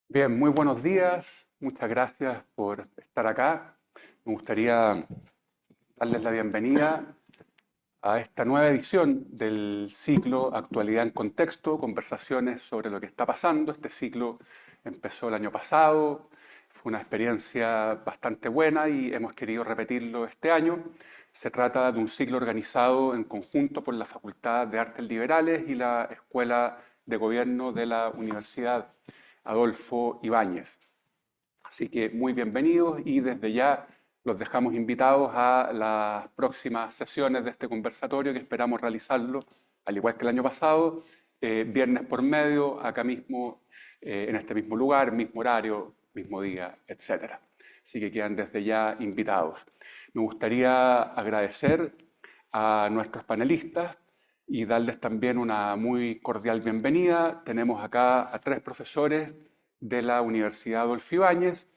Bien, muy buenos días. Muchas gracias por estar acá. Me gustaría darles la bienvenida a esta nueva edición del ciclo Actualidad en Contexto, conversaciones sobre lo que está pasando. Este ciclo empezó el año pasado, fue una experiencia bastante buena y hemos querido repetirlo este año. Se trata de un ciclo organizado en conjunto por la Facultad de Artes Liberales y la Escuela de Gobierno de la Universidad Adolfo Ibáñez. Así que muy bienvenidos y desde ya los dejamos invitados a las próximas sesiones de este conversatorio que esperamos realizarlo, al igual que el año pasado, viernes por medio, acá mismo, en este mismo lugar, mismo horario, mismo día, etcétera. Así que quedan desde ya invitados. Me gustaría agradecer a nuestros panelistas y darles también una muy cordial bienvenida. Tenemos acá a tres profesores de la Universidad Adolfo Ibáñez.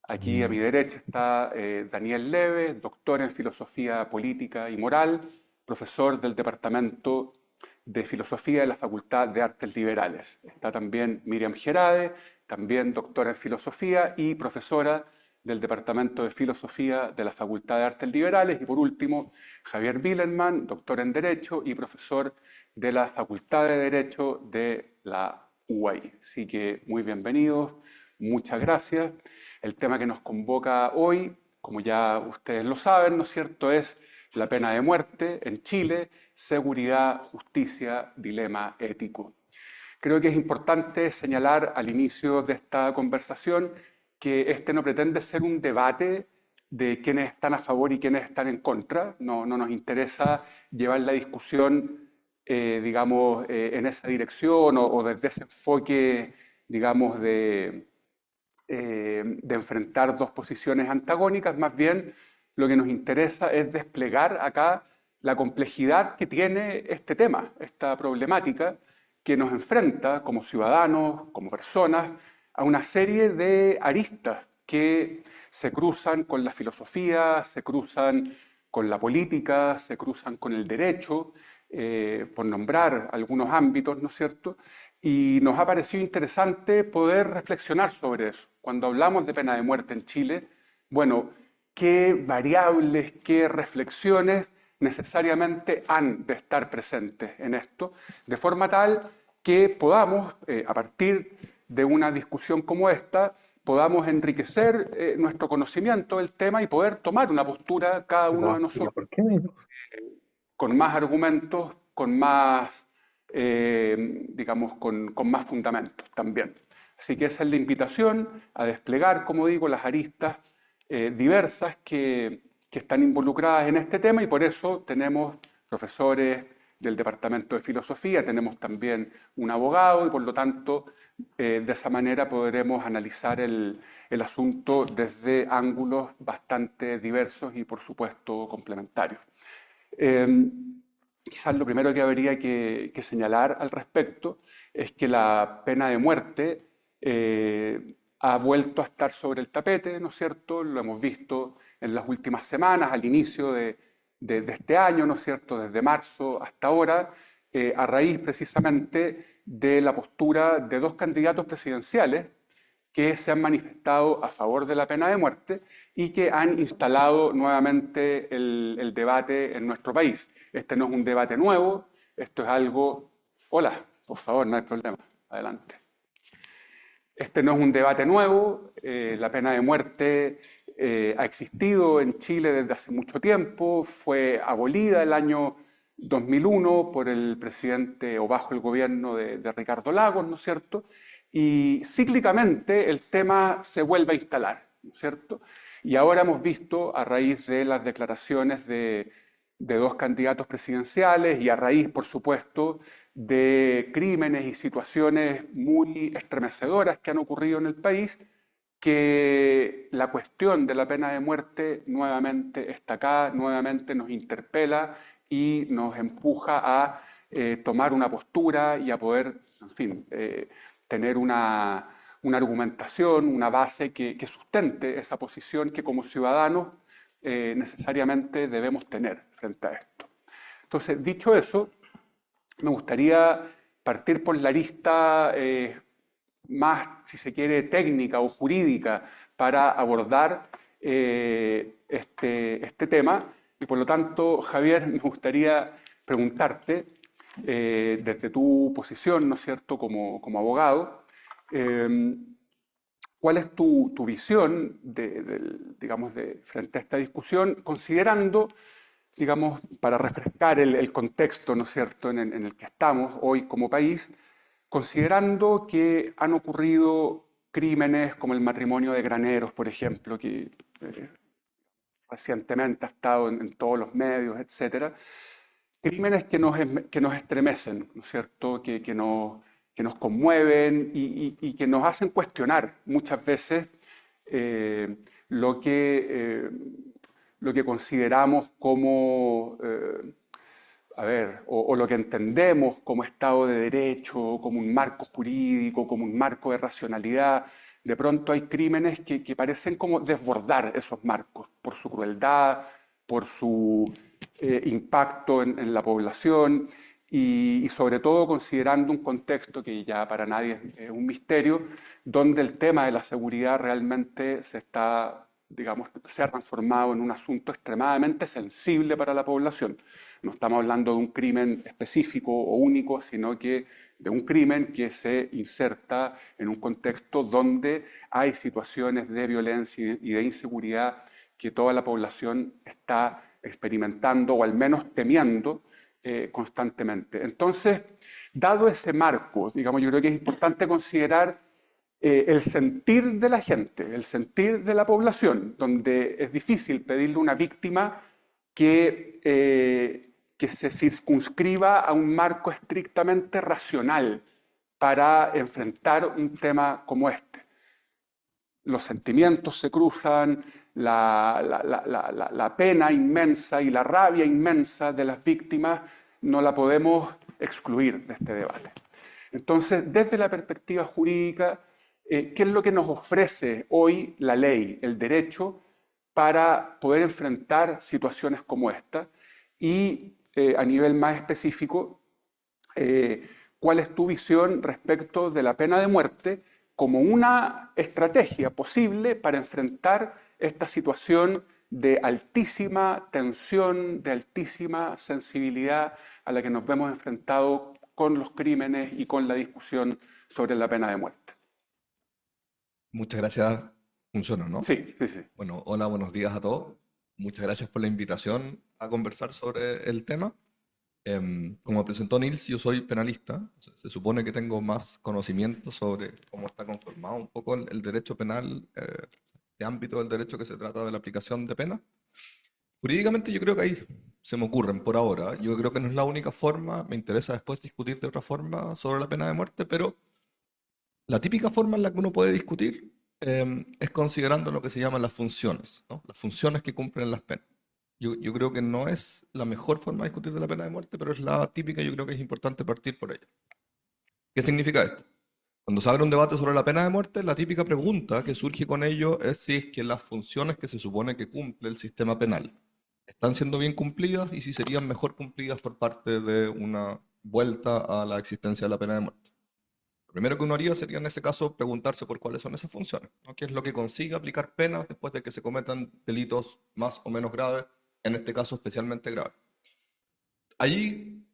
Aquí a mi derecha está Daniel Leves, doctor en Filosofía Política y Moral, profesor del Departamento de Filosofía de la Facultad de Artes Liberales. Está también Miriam Gerade, también doctora en Filosofía y profesora del Departamento de Filosofía de la Facultad de Artes Liberales. Y por último, Javier Billerman, doctor en Derecho y profesor de la Facultad de Derecho de la UAI. Así que muy bienvenidos, muchas gracias. El tema que nos convoca hoy, como ya ustedes lo saben, ¿no es cierto?, es la pena de muerte en Chile, seguridad, justicia, dilema ético. Creo que es importante señalar al inicio de esta conversación que este no pretende ser un debate de quiénes están a favor y quiénes están en contra. No nos interesa llevar la discusión, digamos, en esa dirección o desde ese enfoque, digamos, de enfrentar dos posiciones antagónicas. Más bien, lo que nos interesa es desplegar acá la complejidad que tiene este tema, esta problemática que nos enfrenta como ciudadanos, como personas, a una serie de aristas que se cruzan con la filosofía, se cruzan con la política, se cruzan con el derecho, por nombrar algunos ámbitos, ¿no es cierto? Y nos ha parecido interesante poder reflexionar sobre eso. Cuando hablamos de pena de muerte en Chile, bueno, qué variables, qué reflexiones necesariamente han de estar presentes en esto, de forma tal que podamos, a partir de una discusión como esta, podamos enriquecer nuestro conocimiento del tema y poder tomar una postura cada uno de Sebastián, nosotros ¿por qué me dijo? con más argumentos, con más, digamos, con más fundamentos también. Así que esa es la invitación a desplegar, como digo, las aristas diversas que están involucradas en este tema y por eso tenemos profesores del Departamento de Filosofía, tenemos también un abogado y por lo tanto de esa manera podremos analizar el asunto desde ángulos bastante diversos y por supuesto complementarios. Eh, Quizás lo primero que habría que señalar al respecto es que la pena de muerte ha vuelto a estar sobre el tapete, ¿no es cierto? Lo hemos visto en las últimas semanas, al inicio de este año, ¿no es cierto? Desde marzo hasta ahora, a raíz precisamente de la postura de dos candidatos presidenciales que se han manifestado a favor de la pena de muerte y que han instalado nuevamente el debate en nuestro país. Este no es un debate nuevo, esto es algo... Hola, por favor, no hay problema, adelante. Este no es un debate nuevo, la pena de muerte ha existido en Chile desde hace mucho tiempo, fue abolida el año 2001 por el presidente o bajo el gobierno de Ricardo Lagos, ¿no es cierto? Y cíclicamente el tema se vuelve a instalar, ¿no es cierto? Y ahora hemos visto, a raíz de las declaraciones de dos candidatos presidenciales y a raíz, por supuesto, de crímenes y situaciones muy estremecedoras que han ocurrido en el país, que la cuestión de la pena de muerte nuevamente está acá, nuevamente nos interpela y nos empuja a tomar una postura y a poder, en fin, tener una argumentación, una base que sustente esa posición que como ciudadanos necesariamente debemos tener frente a esto. Entonces, dicho eso, me gustaría partir por la arista más, si se quiere, técnica o jurídica para abordar este tema. Y por lo tanto, Javier, me gustaría preguntarte, desde tu posición, ¿no es cierto?, como abogado, eh, ¿cuál es tu visión digamos, frente a esta discusión, considerando, digamos, para refrescar el contexto, ¿no es cierto?, en el que estamos hoy como país, considerando que han ocurrido crímenes como el matrimonio de graneros, por ejemplo, que recientemente ha estado en todos los medios, etcétera, crímenes que nos estremecen, ¿no es cierto?, que nos conmueven y que nos hacen cuestionar muchas veces eh, lo, que, eh, lo que consideramos como, a ver, o lo que entendemos como Estado de Derecho, como un marco jurídico, como un marco de racionalidad. De pronto hay crímenes que parecen como desbordar esos marcos por su crueldad, por su impacto en la población y sobre todo considerando un contexto que ya para nadie es un misterio, donde el tema de la seguridad realmente se está, digamos, se ha transformado en un asunto extremadamente sensible para la población. No estamos hablando de un crimen específico o único, sino que de un crimen que se inserta en un contexto donde hay situaciones de violencia y de inseguridad que toda la población está experimentando o al menos temiendo constantemente. Entonces, dado ese marco, digamos, yo creo que es importante considerar el sentir de la gente, el sentir de la población, donde es difícil pedirle a una víctima que se circunscriba a un marco estrictamente racional para enfrentar un tema como este. Los sentimientos se cruzan, la pena inmensa y la rabia inmensa de las víctimas no la podemos excluir de este debate. Entonces, desde la perspectiva jurídica, ¿qué es lo que nos ofrece hoy la ley, el derecho, para poder enfrentar situaciones como esta? Y a nivel más específico, ¿cuál es tu visión respecto de la pena de muerte como una estrategia posible para enfrentar esta situación de altísima tensión, de altísima sensibilidad a la que nos vemos enfrentados con los crímenes y con la discusión sobre la pena de muerte? Muchas gracias. Funciona, ¿no? Sí, sí, sí. Bueno, hola, buenos días a todos. Muchas gracias por la invitación a conversar sobre el tema. Como presentó Nils, yo soy penalista. Se supone que tengo más conocimiento sobre cómo está conformado un poco el derecho penal, de ámbito del derecho que se trata de la aplicación de pena. Jurídicamente yo creo que ahí se me ocurren por ahora. Yo creo que no es la única forma. Me interesa después discutir de otra forma sobre la pena de muerte, pero la típica forma en la que uno puede discutir es considerando lo que se llaman las funciones, ¿no? Las funciones que cumplen las penas. Yo creo que no es la mejor forma de discutir de la pena de muerte, pero es la típica, yo creo que es importante partir por ella. ¿Qué significa esto? Cuando se abre un debate sobre la pena de muerte, la típica pregunta que surge con ello es si es que las funciones que se supone que cumple el sistema penal están siendo bien cumplidas y si serían mejor cumplidas por parte de una vuelta a la existencia de la pena de muerte. Lo primero que uno haría sería en ese caso preguntarse por cuáles son esas funciones, ¿no? ¿Qué es lo que consigue aplicar penas después de que se cometan delitos más o menos graves, en este caso especialmente graves? Allí,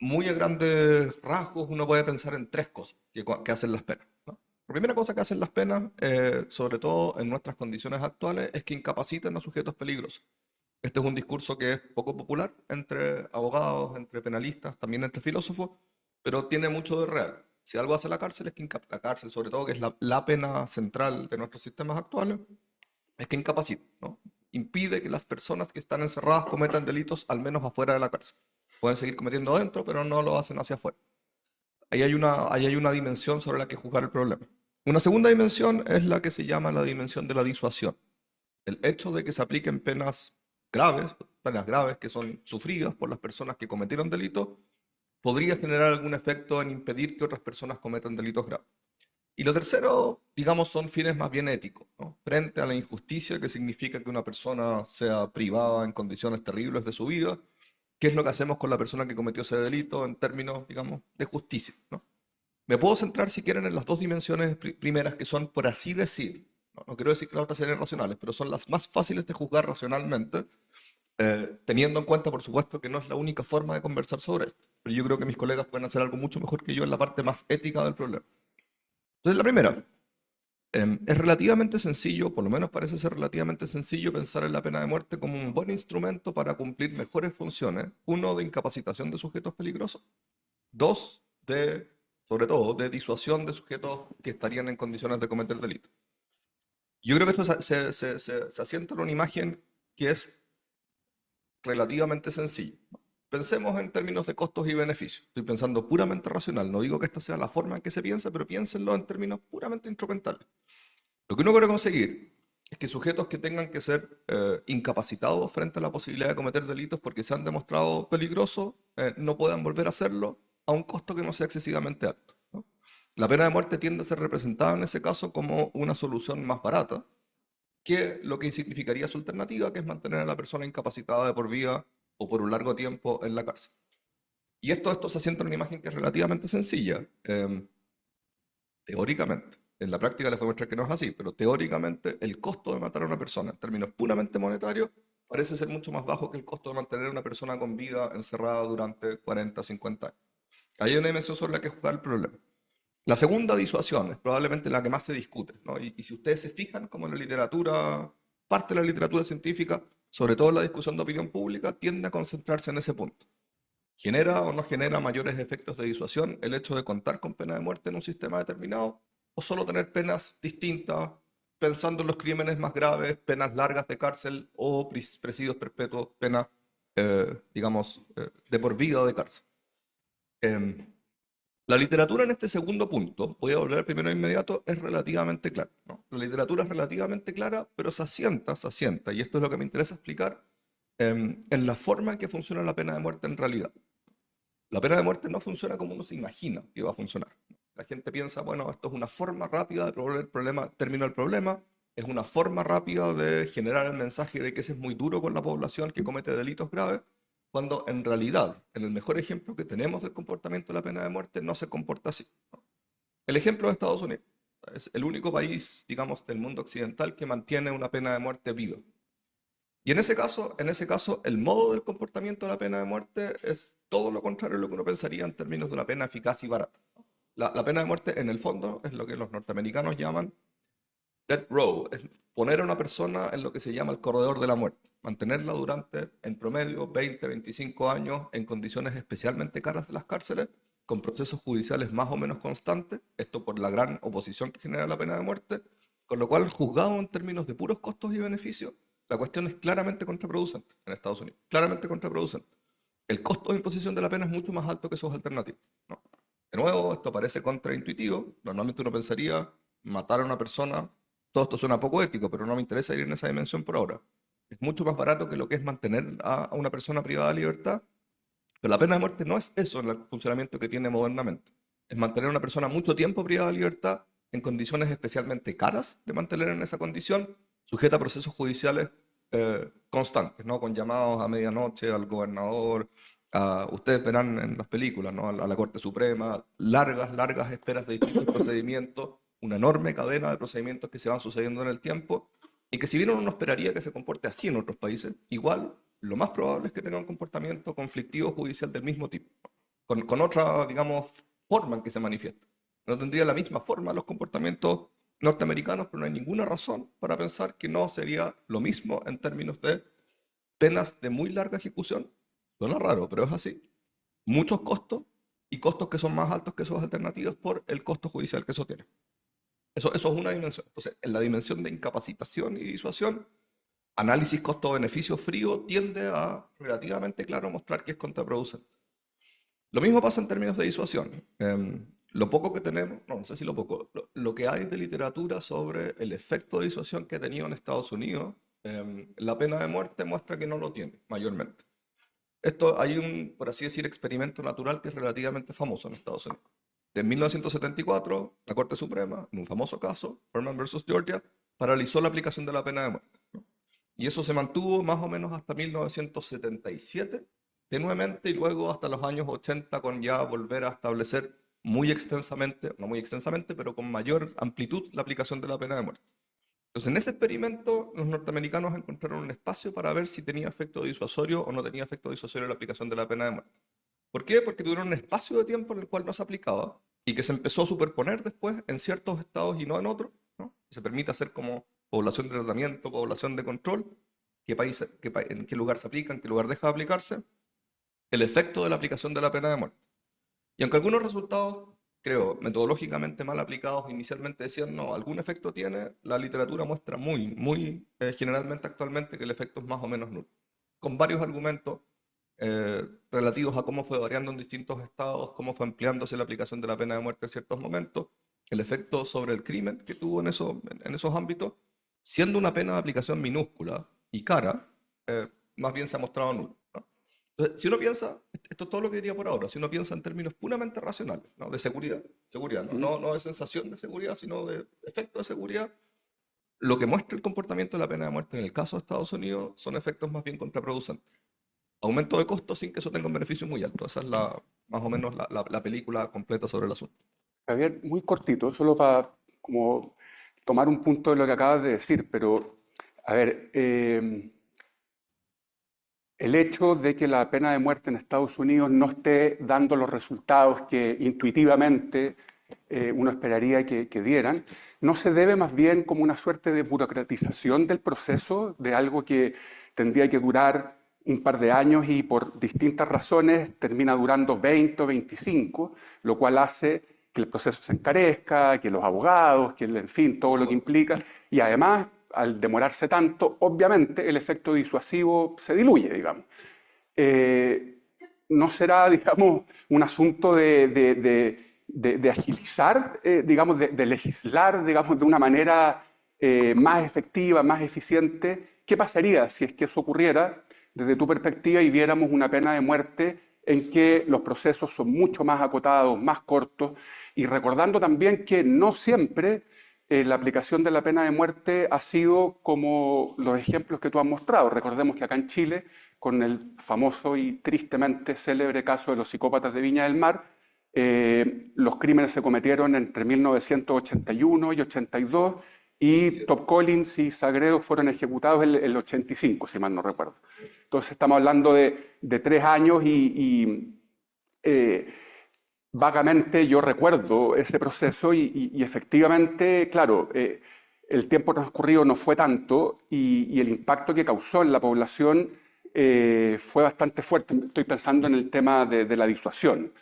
muy a grandes rasgos, uno puede pensar en tres cosas que hacen las penas, ¿no? La primera cosa que hacen las penas, sobre todo en nuestras condiciones actuales, es que incapacitan a sujetos peligrosos. Este es un discurso que es poco popular entre abogados, entre penalistas, también entre filósofos, pero tiene mucho de real. Si algo hace la cárcel es que la cárcel, sobre todo, que es la pena central de nuestros sistemas actuales, es que incapacita, ¿no? Impide que las personas que están encerradas cometan delitos al menos afuera de la cárcel. Pueden seguir cometiendo adentro, pero no lo hacen hacia afuera. Ahí hay una dimensión sobre la que juzgar el problema. Una segunda dimensión es la que se llama la dimensión de la disuasión. El hecho de que se apliquen penas graves que son sufridas por las personas que cometieron delitos, podría generar algún efecto en impedir que otras personas cometan delitos graves. Y lo tercero, digamos, son fines más bien éticos, ¿no? Frente a la injusticia que significa que una persona sea privada en condiciones terribles de su vida, ¿qué es lo que hacemos con la persona que cometió ese delito en términos, digamos, de justicia, ¿no? Me puedo centrar, si quieren, en las dos dimensiones primeras, que son, por así decir, no quiero decir que las otras sean racionales, pero son las más fáciles de juzgar racionalmente, teniendo en cuenta, por supuesto, que no es la única forma de conversar sobre esto. Pero yo creo que mis colegas pueden hacer algo mucho mejor que yo en la parte más ética del problema. Entonces, la primera, es relativamente sencillo, por lo menos parece ser relativamente sencillo, pensar en la pena de muerte como un buen instrumento para cumplir mejores funciones. Uno, de incapacitación de sujetos peligrosos. Dos, sobre todo, de disuasión de sujetos que estarían en condiciones de cometer delito. Yo creo que esto se asienta en una imagen que es relativamente sencilla. Pensemos en términos de costos y beneficios. Estoy pensando puramente racional. No digo que esta sea la forma en que se piensa, pero piénsenlo en términos puramente instrumentales. Lo que uno quiere conseguir es que sujetos que tengan que ser incapacitados frente a la posibilidad de cometer delitos porque se han demostrado peligrosos, no puedan volver a hacerlo a un costo que no sea excesivamente alto, ¿no? La pena de muerte tiende a ser representada en ese caso como una solución más barata que lo que significaría su alternativa, que es mantener a la persona incapacitada de por vida o por un largo tiempo en la cárcel. Y esto se asienta en una imagen que es relativamente sencilla, teóricamente. En la práctica les voy a mostrar que no es así, pero teóricamente el costo de matar a una persona en términos puramente monetarios parece ser mucho más bajo que el costo de mantener a una persona con vida encerrada durante 40, 50 años. Hay una dimensión sobre la que jugar el problema. La segunda disuasión es probablemente la que más se discute, ¿no? Y si ustedes se fijan, como en la literatura, parte de la literatura científica, sobre todo en la discusión de opinión pública, tiende a concentrarse en ese punto. ¿Genera o no genera mayores efectos de disuasión el hecho de contar con pena de muerte en un sistema determinado? ¿O solo tener penas distintas, pensando en los crímenes más graves, penas largas de cárcel o presidios perpetuos, penas, digamos, de por vida de cárcel? Em, la literatura en este segundo punto, voy a volver al primero de inmediato, es relativamente clara, ¿no? La literatura es relativamente clara, pero se asienta, y esto es lo que me interesa explicar, en la forma en que funciona la pena de muerte en realidad. La pena de muerte no funciona como uno se imagina que va a funcionar. La gente piensa, bueno, esto es una forma rápida de probar el problema, terminar el problema, es una forma rápida de generar el mensaje de que ese es muy duro con la población que comete delitos graves, cuando en realidad, en el mejor ejemplo que tenemos del comportamiento de la pena de muerte, no se comporta así. El ejemplo de Estados Unidos. Es el único país, digamos, del mundo occidental que mantiene una pena de muerte viva. Y en ese caso, el modo del comportamiento de la pena de muerte es todo lo contrario a lo que uno pensaría en términos de una pena eficaz y barata. La pena de muerte, en el fondo, es lo que los norteamericanos llaman death row, es poner a una persona en lo que se llama el corredor de la muerte, mantenerla durante, en promedio, 20, 25 años en condiciones especialmente caras de las cárceles, con procesos judiciales más o menos constantes, esto por la gran oposición que genera la pena de muerte, con lo cual, juzgado en términos de puros costos y beneficios, la cuestión es claramente contraproducente en Estados Unidos, claramente contraproducente. El costo de imposición de la pena es mucho más alto que sus alternativas, ¿no? De nuevo, esto parece contraintuitivo. Normalmente uno pensaría matar a una persona. Todo esto suena poco ético, pero no me interesa ir en esa dimensión por ahora. Es mucho más barato que lo que es mantener a una persona privada de libertad. Pero la pena de muerte no es eso en el funcionamiento que tiene modernamente. Es mantener a una persona mucho tiempo privada de libertad en condiciones especialmente caras de mantener en esa condición, sujeta a procesos judiciales constantes, ¿no? Con llamados a medianoche al gobernador. Ustedes verán en las películas, ¿no? A la Corte Suprema, largas esperas de distintos procedimientos, una enorme cadena de procedimientos que se van sucediendo en el tiempo y que, si bien uno no esperaría que se comporte así en otros países, igual lo más probable es que tenga un comportamiento conflictivo judicial del mismo tipo, con otra, digamos, forma en que se manifiesta. No tendría la misma forma los comportamientos norteamericanos, pero no hay ninguna razón para pensar que no sería lo mismo en términos de penas de muy larga ejecución. Suena raro, pero es así. Muchos costos y costos que son más altos que sus alternativas por el costo judicial que eso tiene. Eso es una dimensión. Entonces, en la dimensión de incapacitación y disuasión, análisis costo-beneficio frío tiende a relativamente claro mostrar que es contraproducente. Lo mismo pasa en términos de disuasión. Lo poco que tenemos, no sé si lo poco, lo que hay de literatura sobre el efecto de disuasión que ha tenido en Estados Unidos, la pena de muerte muestra que no lo tiene mayormente. Esto hay un, por así decir, experimento natural que es relativamente famoso en Estados Unidos. En 1974, la Corte Suprema, en un famoso caso, Furman versus Georgia, paralizó la aplicación de la pena de muerte. Y eso se mantuvo más o menos hasta 1977, tenuemente, y luego hasta los años 80, con ya volver a establecer muy extensamente, no muy extensamente, pero con mayor amplitud la aplicación de la pena de muerte. Entonces, en ese experimento, los norteamericanos encontraron un espacio para ver si tenía efecto disuasorio o no tenía efecto disuasorio la aplicación de la pena de muerte. ¿Por qué? Porque tuvieron un espacio de tiempo en el cual no se aplicaba y que se empezó a superponer después en ciertos estados y no en otros, ¿no? Se permite hacer como población de tratamiento, población de control, en qué lugar se aplica, en qué lugar deja de aplicarse, el efecto de la aplicación de la pena de muerte. Y aunque algunos resultados, creo, metodológicamente mal aplicados, inicialmente decían no, algún efecto tiene, la literatura muestra muy generalmente actualmente que el efecto es más o menos nulo, con varios argumentos relativos a cómo fue variando en distintos estados, cómo fue ampliándose la aplicación de la pena de muerte en ciertos momentos, el efecto sobre el crimen que tuvo en esos ámbitos, siendo una pena de aplicación minúscula y cara, más bien se ha mostrado nulo, ¿no? Entonces, si uno piensa, esto es todo lo que diría por ahora, si uno piensa en términos puramente racionales, ¿no? De seguridad, no de sensación de seguridad, sino de efecto de seguridad, lo que muestra el comportamiento de la pena de muerte en el caso de Estados Unidos son efectos más bien contraproducentes. Aumento de costos sin que eso tenga un beneficio muy alto. Esa es más o menos la película completa sobre el asunto. Javier, muy cortito, solo para como tomar un punto de lo que acabas de decir, pero a ver, el hecho de que la pena de muerte en Estados Unidos no esté dando los resultados que intuitivamente uno esperaría que dieran, no se debe más bien como una suerte de burocratización del proceso, de algo que tendría que durar un par de años y por distintas razones termina durando 20 o 25, lo cual hace que el proceso se encarezca, que los abogados, que en fin, todo lo que implica, y además al demorarse tanto, obviamente el efecto disuasivo se diluye, digamos. No será, digamos, un asunto de agilizar, digamos, de legislar, digamos, de una manera más efectiva, más eficiente. ¿Qué pasaría si es que eso ocurriera desde tu perspectiva y viéramos una pena de muerte en que los procesos son mucho más acotados, más cortos, y recordando también que no siempre la aplicación de la pena de muerte ha sido como los ejemplos que tú has mostrado? Recordemos que acá en Chile, con el famoso y tristemente célebre caso de los psicópatas de Viña del Mar, los crímenes se cometieron entre 1981 y 82 y Top Collins y Sagredo fueron ejecutados en el 85, si mal no recuerdo. Entonces estamos hablando de 3 años y vagamente yo recuerdo ese proceso y efectivamente, claro, el tiempo transcurrido no fue tanto y el impacto que causó en la población fue bastante fuerte. Estoy pensando en el tema de la disuasión,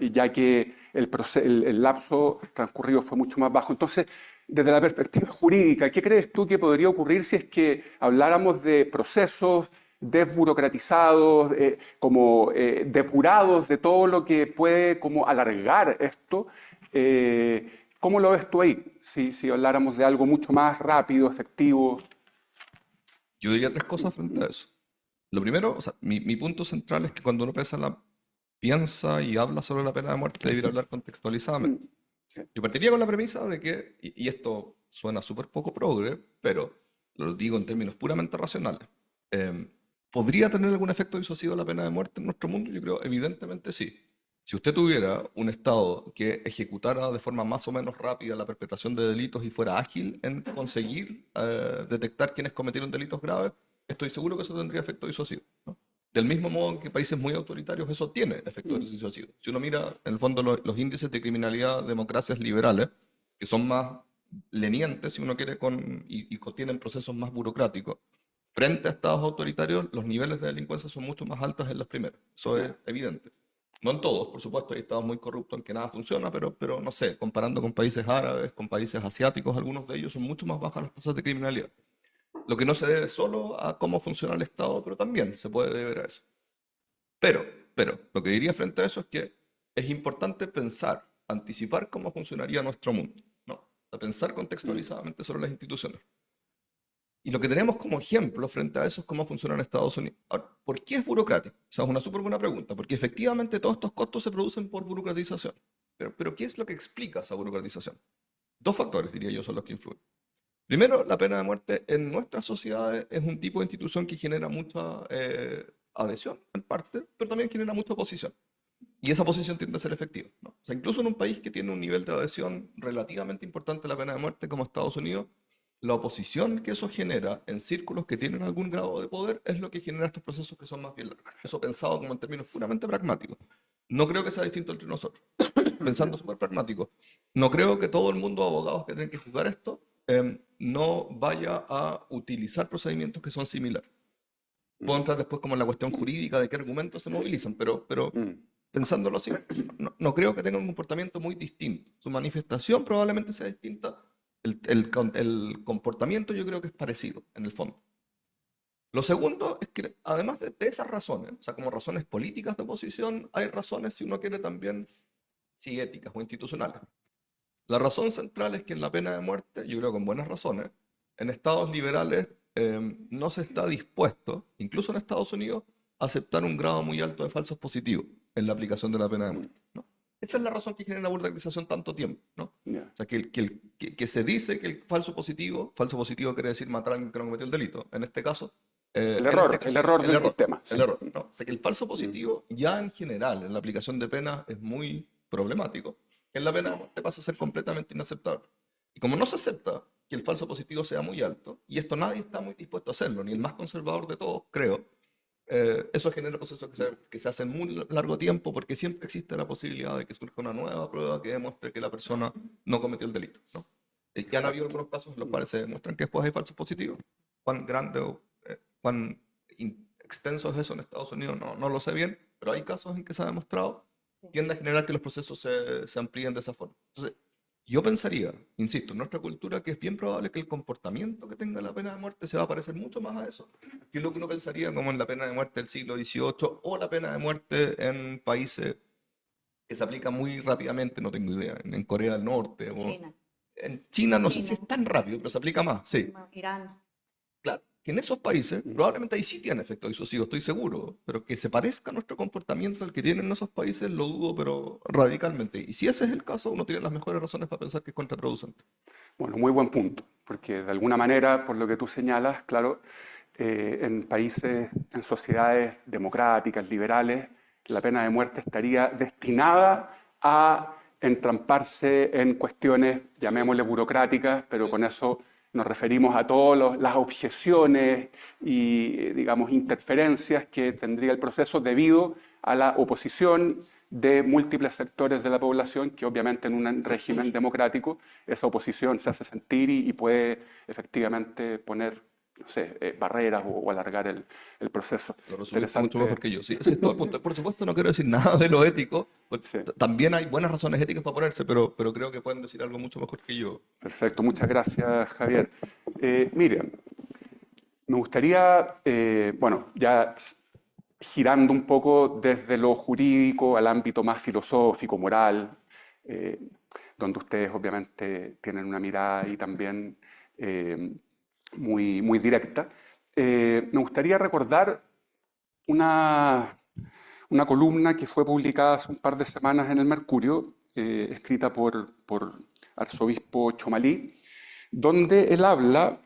ya que el lapso transcurrido fue mucho más bajo. Entonces, desde la perspectiva jurídica, ¿qué crees tú que podría ocurrir si es que habláramos de procesos desburocratizados, como depurados de todo lo que puede como alargar esto? ¿Cómo lo ves tú ahí? Si habláramos de algo mucho más rápido, efectivo. Yo diría tres cosas frente a eso. Lo primero, o sea, mi punto central es que cuando uno piensa y habla sobre la pena de muerte, debería hablar contextualizadamente. Sí. Yo partiría con la premisa de que, y esto suena súper poco progre, pero lo digo en términos puramente racionales, ¿podría tener algún efecto disuasivo la pena de muerte en nuestro mundo? Yo creo, evidentemente sí. Si usted tuviera un Estado que ejecutara de forma más o menos rápida la perpetración de delitos y fuera ágil en conseguir detectar quienes cometieron delitos graves, estoy seguro que eso tendría efecto disuasivo, ¿no? Del mismo modo en que países muy autoritarios eso tiene efectos disuasivos. Si uno mira, en el fondo, los índices de criminalidad de democracias liberales, que son más lenientes, si uno quiere, y tienen procesos más burocráticos, frente a estados autoritarios, los niveles de delincuencia son mucho más altos en los primeros. Eso es evidente. No en todos, por supuesto, hay estados muy corruptos en que nada funciona, pero no sé, comparando con países árabes, con países asiáticos, algunos de ellos son mucho más bajas las tasas de criminalidad. Lo que no se debe solo a cómo funciona el Estado, pero también se puede deber a eso. Pero, lo que diría frente a eso es que es importante pensar, anticipar cómo funcionaría nuestro mundo, ¿no? O sea, pensar contextualizadamente sobre las instituciones. Y lo que tenemos como ejemplo frente a eso es cómo funciona en Estados Unidos. Ahora, ¿por qué es burocrático? Esa es una súper buena pregunta, porque efectivamente todos estos costos se producen por burocratización. Pero ¿qué es lo que explica esa burocratización? Dos factores, diría yo, son los que influyen. Primero, la pena de muerte en nuestras sociedades es un tipo de institución que genera mucha adhesión, en parte, pero también genera mucha oposición. Y esa oposición tiende a ser efectiva, ¿no? O sea, incluso en un país que tiene un nivel de adhesión relativamente importante a la pena de muerte como Estados Unidos, la oposición que eso genera en círculos que tienen algún grado de poder es lo que genera estos procesos que son más bien largos. Eso pensado como en términos puramente pragmáticos. No creo que sea distinto entre nosotros. Pensando súper pragmático. No creo que todo el mundo de abogados que tienen que juzgar esto no vaya a utilizar procedimientos que son similares. Puedo entrar después como en la cuestión jurídica de qué argumentos se movilizan, pero pensándolo así, no creo que tenga un comportamiento muy distinto. Su manifestación probablemente sea distinta, el comportamiento yo creo que es parecido en el fondo. Lo segundo es que además de esas razones, o sea, como razones políticas de oposición, hay razones, si uno quiere también, sí, éticas o institucionales. La razón central es que en la pena de muerte, yo creo con buenas razones, en estados liberales no se está dispuesto, incluso en Estados Unidos, a aceptar un grado muy alto de falsos positivos en la aplicación de la pena de muerte, ¿no? Esa es la razón que genera la burocratización tanto tiempo, ¿no? Ya. O sea, que se dice que el falso positivo quiere decir matar a alguien que no cometió el delito. En este caso, El error del sistema. el Sí. error, ¿no? O sea, que el falso positivo ya en general en la aplicación de penas es muy problemático. En la pena de muerte pasa a ser completamente inaceptable. Y como no se acepta que el falso positivo sea muy alto, y esto nadie está muy dispuesto a hacerlo, ni el más conservador de todos, creo, eso genera procesos que se hacen muy largo tiempo porque siempre existe la posibilidad de que surja una nueva prueba que demuestre que la persona no cometió el delito, ¿no? Y que han habido algunos casos en los cuales se demuestran que después hay falsos positivos. Cuán grande o cuán extenso es eso en Estados Unidos no lo sé bien, pero hay casos en que se ha demostrado, tiende a generar que los procesos se amplíen de esa forma. Entonces, yo pensaría, insisto, en nuestra cultura que es bien probable que el comportamiento que tenga la pena de muerte se va a parecer mucho más a eso, que es lo que uno pensaría como en la pena de muerte del siglo XVIII o la pena de muerte en países que se aplica muy rápidamente, no tengo idea, en Corea del Norte o China, en China, no sé si es tan rápido, pero se aplica más, sí. Irán. Claro, que en esos países, probablemente ahí sí tiene efecto disuasivo, estoy seguro, pero que se parezca a nuestro comportamiento al que tienen esos países, lo dudo, pero radicalmente. Y si ese es el caso, uno tiene las mejores razones para pensar que es contraproducente. Bueno, muy buen punto, porque de alguna manera, por lo que tú señalas, claro, en países, en sociedades democráticas, liberales, la pena de muerte estaría destinada a entramparse en cuestiones, llamémosle burocráticas, pero con eso nos referimos a todas las objeciones y, digamos, interferencias que tendría el proceso debido a la oposición de múltiples sectores de la población, que obviamente en un régimen democrático esa oposición se hace sentir y puede efectivamente poner, no sé, barreras o alargar el proceso. Lo resumiste mucho Interesante. mejor que yo. Sí, ese es todo el punto. Por supuesto, no quiero decir nada de lo ético, porque Sí, también hay buenas razones éticas para ponerse, pero creo que pueden decir algo mucho mejor que yo. perfecto. Muchas gracias, Javier. Mire, me gustaría, bueno, ya girando un poco desde lo jurídico al ámbito más filosófico, moral, eh, donde ustedes obviamente tienen una mirada y también muy directa. Me gustaría recordar una, una columna que fue publicada hace un par de semanas en el Mercurio, escrita por arzobispo Chomalí, donde él habla,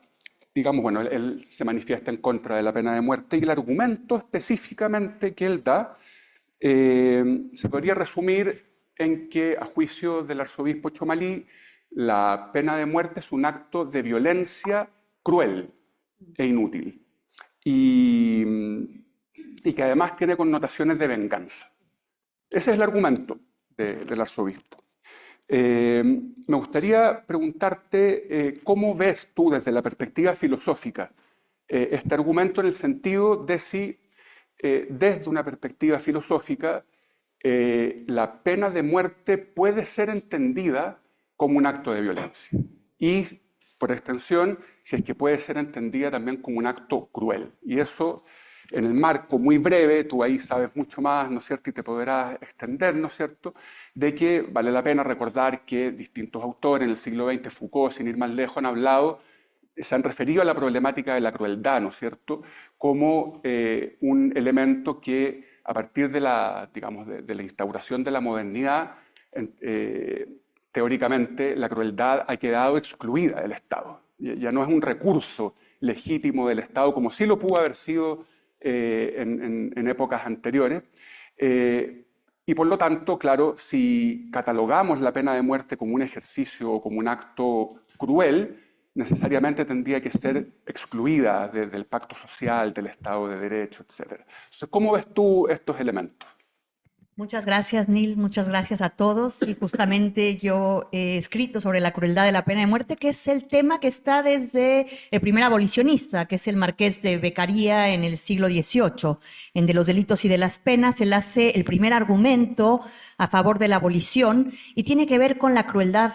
digamos, bueno, él se manifiesta en contra de la pena de muerte y el argumento específicamente que él da se podría resumir en que, a juicio del arzobispo Chomalí, la pena de muerte es un acto de violencia cruel e inútil y que además tiene connotaciones de venganza. Ese es el argumento del arzobispo. Me gustaría preguntarte cómo ves tú desde la perspectiva filosófica este argumento en el sentido de si desde una perspectiva filosófica la pena de muerte puede ser entendida como un acto de violencia y por extensión si es que puede ser entendida también como un acto cruel. Y eso en el marco muy breve, tú ahí sabes mucho más, ¿no es cierto? Y te podrás extender, ¿no es cierto? De que vale la pena recordar que distintos autores en el siglo XX, Foucault, sin ir más lejos, han hablado, se han referido a la problemática de la crueldad, ¿no es cierto? Como un elemento que a partir de la, digamos, de la instauración de la modernidad, teóricamente la crueldad ha quedado excluida del Estado. Ya no es un recurso legítimo del Estado como sí lo pudo haber sido en épocas anteriores. Y por lo tanto, claro, si catalogamos la pena de muerte como un ejercicio o como un acto cruel, necesariamente tendría que ser excluida del pacto social, del Estado de Derecho, etc. Entonces, ¿cómo ves tú estos elementos? Muchas gracias, Nils, muchas gracias a todos. Y justamente yo he escrito sobre la crueldad de la pena de muerte, que es el tema que está desde el primer abolicionista, que es el Marqués de Beccaria en el siglo XVIII. En De los delitos y de las penas, él hace el primer argumento a favor de la abolición y tiene que ver con la crueldad.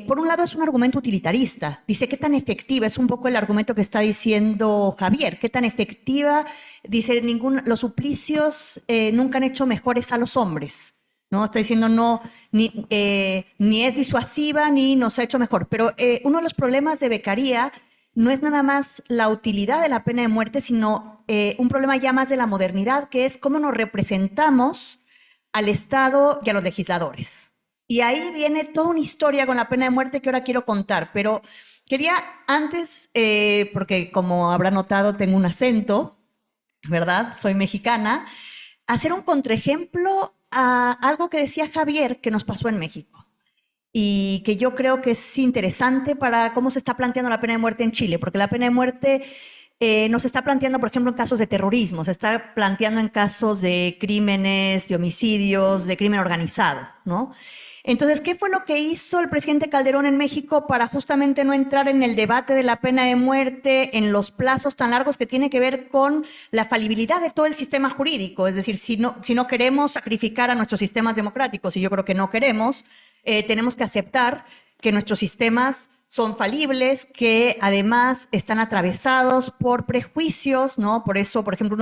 Por un lado es un argumento utilitarista, dice qué tan efectiva, es un poco el argumento que está diciendo Javier, qué tan efectiva, dice los suplicios nunca han hecho mejores a los hombres, ¿no? Está diciendo no, ni es disuasiva ni nos ha hecho mejor, pero uno de los problemas de Beccaria no es nada más la utilidad de la pena de muerte, sino un problema ya más de la modernidad, que es cómo nos representamos al Estado y a los legisladores. Y ahí viene toda una historia con la pena de muerte que ahora quiero contar, pero quería antes, porque como habrá notado tengo un acento, ¿verdad? Soy mexicana, hacer un contraejemplo a algo que decía Javier que nos pasó en México y que yo creo que es interesante para cómo se está planteando la pena de muerte en Chile, porque la pena de muerte no se está planteando, por ejemplo, en casos de terrorismo, se está planteando en casos de crímenes, de homicidios, de crimen organizado, ¿no? Entonces, ¿qué fue lo que hizo el presidente Calderón en México para justamente no entrar en el debate de la pena de muerte en los plazos tan largos que tiene que ver con la falibilidad de todo el sistema jurídico? Es decir, si no queremos sacrificar a nuestros sistemas democráticos, y yo creo que no queremos, tenemos que aceptar que nuestros sistemas son falibles, que además están atravesados por prejuicios, ¿no? Por eso, por ejemplo,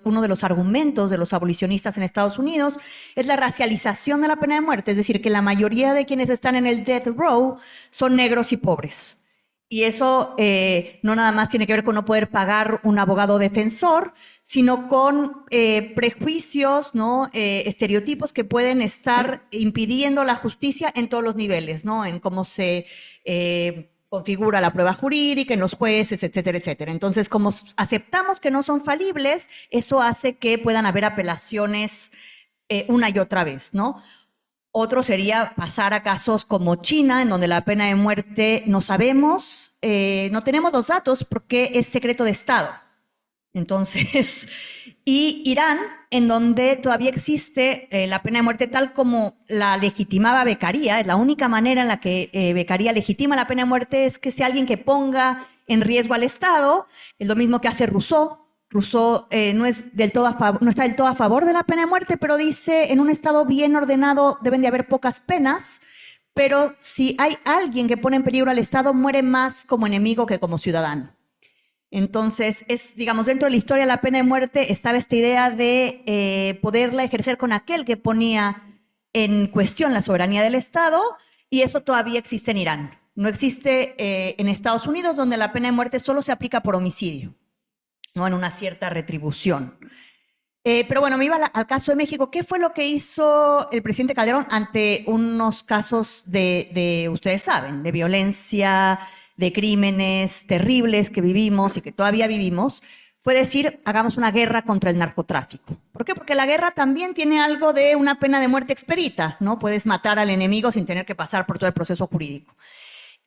uno de los argumentos de los abolicionistas en Estados Unidos es la racialización de la pena de muerte, es decir, que la mayoría de quienes están en el death row son negros y pobres. Y eso no nada más tiene que ver con no poder pagar un abogado defensor, sino con prejuicios, ¿no? Estereotipos que pueden estar impidiendo la justicia en todos los niveles, ¿no? En cómo se configura la prueba jurídica, en los jueces, etcétera, etcétera. Entonces, como aceptamos que no son falibles, eso hace que puedan haber apelaciones una y otra vez, ¿no? Otro sería pasar a casos como China, en donde la pena de muerte no sabemos, no tenemos los datos porque es secreto de Estado. Entonces, y Irán, en donde todavía existe la pena de muerte tal como la legitimaba Beccaria, es la única manera en la que Beccaria legitima la pena de muerte es que sea alguien que ponga en riesgo al Estado, es lo mismo que hace Rousseau. Rousseau no está del todo a favor de la pena de muerte, pero dice, en un Estado bien ordenado deben de haber pocas penas, pero si hay alguien que pone en peligro al Estado, muere más como enemigo que como ciudadano. Entonces, digamos, dentro de la historia de la pena de muerte estaba esta idea de poderla ejercer con aquel que ponía en cuestión la soberanía del Estado, y eso todavía existe en Irán. No existe en Estados Unidos, donde la pena de muerte solo se aplica por homicidio, ¿no? En una cierta retribución. Pero bueno, me iba al caso de México. ¿Qué fue lo que hizo el presidente Calderón ante unos casos ustedes saben, de violencia, de crímenes terribles que vivimos y que todavía vivimos? Fue decir, hagamos una guerra contra el narcotráfico. ¿Por qué? Porque la guerra también tiene algo de una pena de muerte expedita, ¿no? Puedes matar al enemigo sin tener que pasar por todo el proceso jurídico.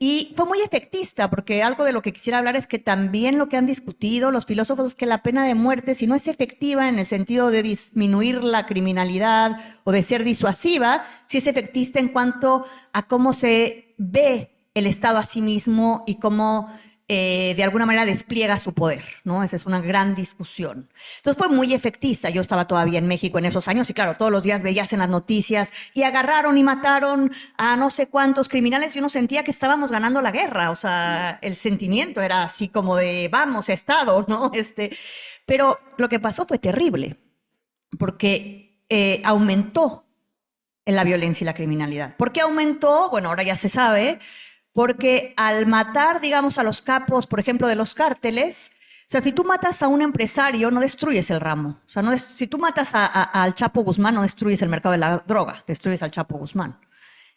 Y fue muy efectista, porque algo de lo que quisiera hablar es que también lo que han discutido los filósofos es que la pena de muerte, si no es efectiva en el sentido de disminuir la criminalidad o de ser disuasiva, sí es efectista en cuanto a cómo se ve el Estado a sí mismo y cómo de alguna manera despliega su poder, ¿no? Esa es una gran discusión. Entonces fue muy efectista. Yo estaba todavía en México en esos años y claro, todos los días veías en las noticias y agarraron y mataron a no sé cuántos criminales y uno sentía que estábamos ganando la guerra. O sea, el sentimiento era así como de vamos, Estado, ¿no? Pero lo que pasó fue terrible porque aumentó en la violencia y la criminalidad. ¿Por qué aumentó? Bueno, ahora ya se sabe. Porque al matar, digamos, a los capos, por ejemplo, de los cárteles, o sea, si tú matas a un empresario, no destruyes el ramo. O sea, si tú matas al Chapo Guzmán, no destruyes el mercado de la droga, destruyes al Chapo Guzmán.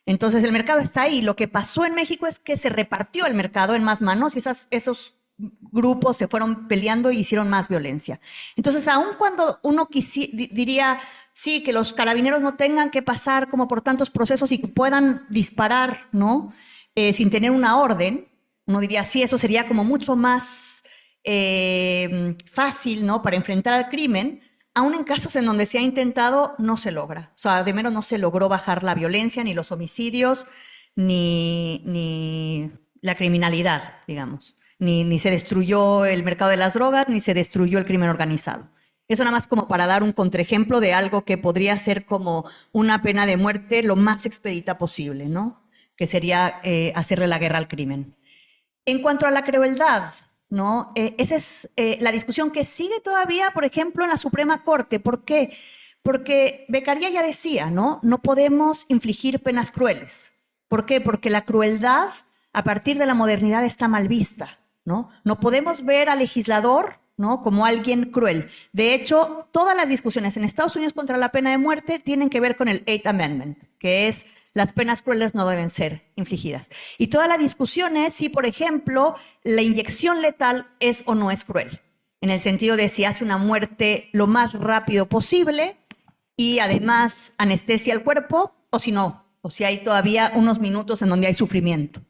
Entonces, el mercado está ahí. Lo que pasó en México es que se repartió el mercado en más manos y esos grupos se fueron peleando y hicieron más violencia. Entonces, aun cuando uno diría, sí, que los carabineros no tengan que pasar como por tantos procesos y que puedan disparar, ¿no? Sin tener una orden, uno diría, sí, eso sería como mucho más fácil, ¿no? Para enfrentar al crimen. Aún en casos en donde se ha intentado, no se logra. O sea, de menos no se logró bajar la violencia, ni los homicidios, ni la criminalidad, digamos. Ni se destruyó el mercado de las drogas, ni se destruyó el crimen organizado. Eso nada más como para dar un contraejemplo de algo que podría ser como una pena de muerte lo más expedita posible, ¿no? Que sería hacerle la guerra al crimen. En cuanto a la crueldad, ¿no? Esa es la discusión que sigue todavía, por ejemplo, en la Suprema Corte. ¿Por qué? Porque Beccaria ya decía, ¿no? No podemos infligir penas crueles. ¿Por qué? Porque la crueldad, a partir de la modernidad, está mal vista, ¿no? No podemos ver al legislador, ¿no? Como alguien cruel. De hecho, todas las discusiones en Estados Unidos contra la pena de muerte tienen que ver con el Eighth Amendment, que es las penas crueles no deben ser infligidas. Y toda la discusión es si, por ejemplo, la inyección letal es o no es cruel, en el sentido de si hace una muerte lo más rápido posible y además anestesia el cuerpo, o si no, o si hay todavía unos minutos en donde hay sufrimiento.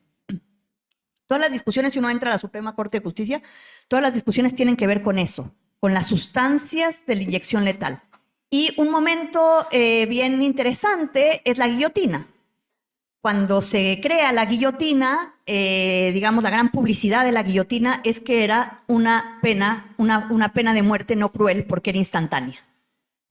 Todas las discusiones, si uno entra a la Suprema Corte de Justicia, todas las discusiones tienen que ver con eso, con las sustancias de la inyección letal. Y un momento bien interesante es la guillotina. Cuando se crea la guillotina, digamos, la gran publicidad de la guillotina es que era una pena de muerte no cruel porque era instantánea.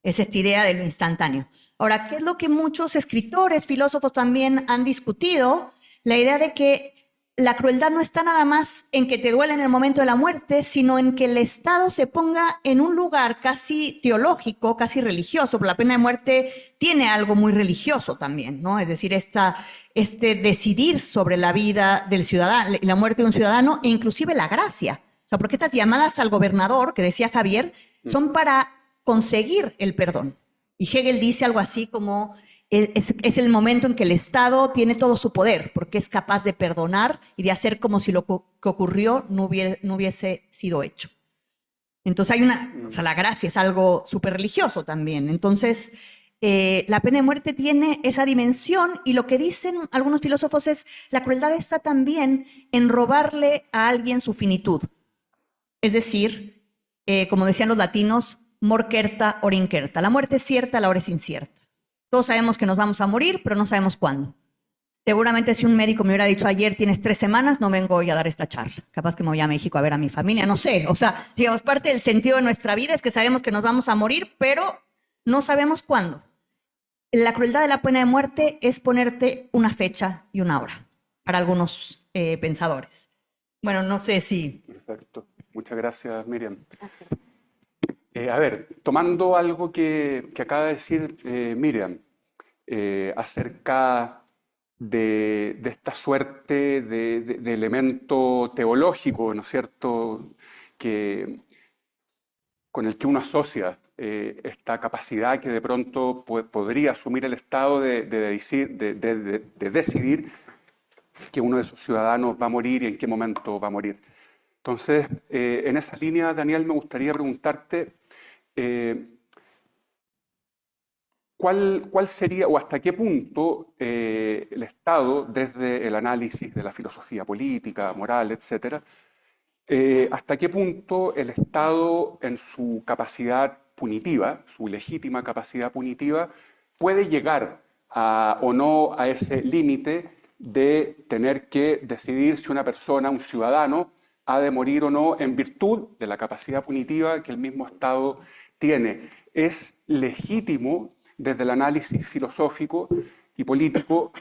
Es esta idea de lo instantáneo. Ahora, ¿qué es lo que muchos escritores, filósofos también han discutido? La idea de que la crueldad no está nada más en que te duele en el momento de la muerte, sino en que el Estado se ponga en un lugar casi teológico, casi religioso, porque la pena de muerte tiene algo muy religioso también, ¿no? Es decir, este decidir sobre la vida del ciudadano, la muerte de un ciudadano, e inclusive la gracia. O sea, porque estas llamadas al gobernador, que decía Javier, son para conseguir el perdón. Y Hegel dice algo así como es el momento en que el Estado tiene todo su poder, porque es capaz de perdonar y de hacer como si lo que ocurrió no hubiese sido hecho. Entonces o sea, la gracia es algo súper religioso también. Entonces, la pena de muerte tiene esa dimensión y lo que dicen algunos filósofos es la crueldad está también en robarle a alguien su finitud. Es decir, como decían los latinos, mor certa, hora incerta. La muerte es cierta, la hora es incierta. Todos sabemos que nos vamos a morir, pero no sabemos cuándo. Seguramente si un médico me hubiera dicho ayer tienes 3 semanas, no vengo hoy a dar esta charla. Capaz que me voy a México a ver a mi familia, no sé. O sea, digamos, parte del sentido de nuestra vida es que sabemos que nos vamos a morir, pero no sabemos cuándo. La crueldad de la pena de muerte es ponerte una fecha y una hora, para algunos pensadores. Bueno, no sé si... Perfecto. Muchas gracias, Miriam. A ver, tomando algo que acaba de decir Miriam, acerca de esta suerte de elemento teológico, ¿no es cierto?, con el que uno asocia esta capacidad que de pronto podría asumir el Estado de decidir que uno de sus ciudadanos va a morir y en qué momento va a morir. Entonces, en esa línea, Daniel, me gustaría preguntarte ¿cuál sería o hasta qué punto el Estado, desde el análisis de la filosofía política, moral, etcétera, hasta qué punto el Estado en su capacidad punitiva, su legítima capacidad punitiva, puede llegar o no a ese límite de tener que decidir si una persona, un ciudadano, ha de morir o no en virtud de la capacidad punitiva que el mismo Estado tiene? ¿Es legítimo desde el análisis filosófico y político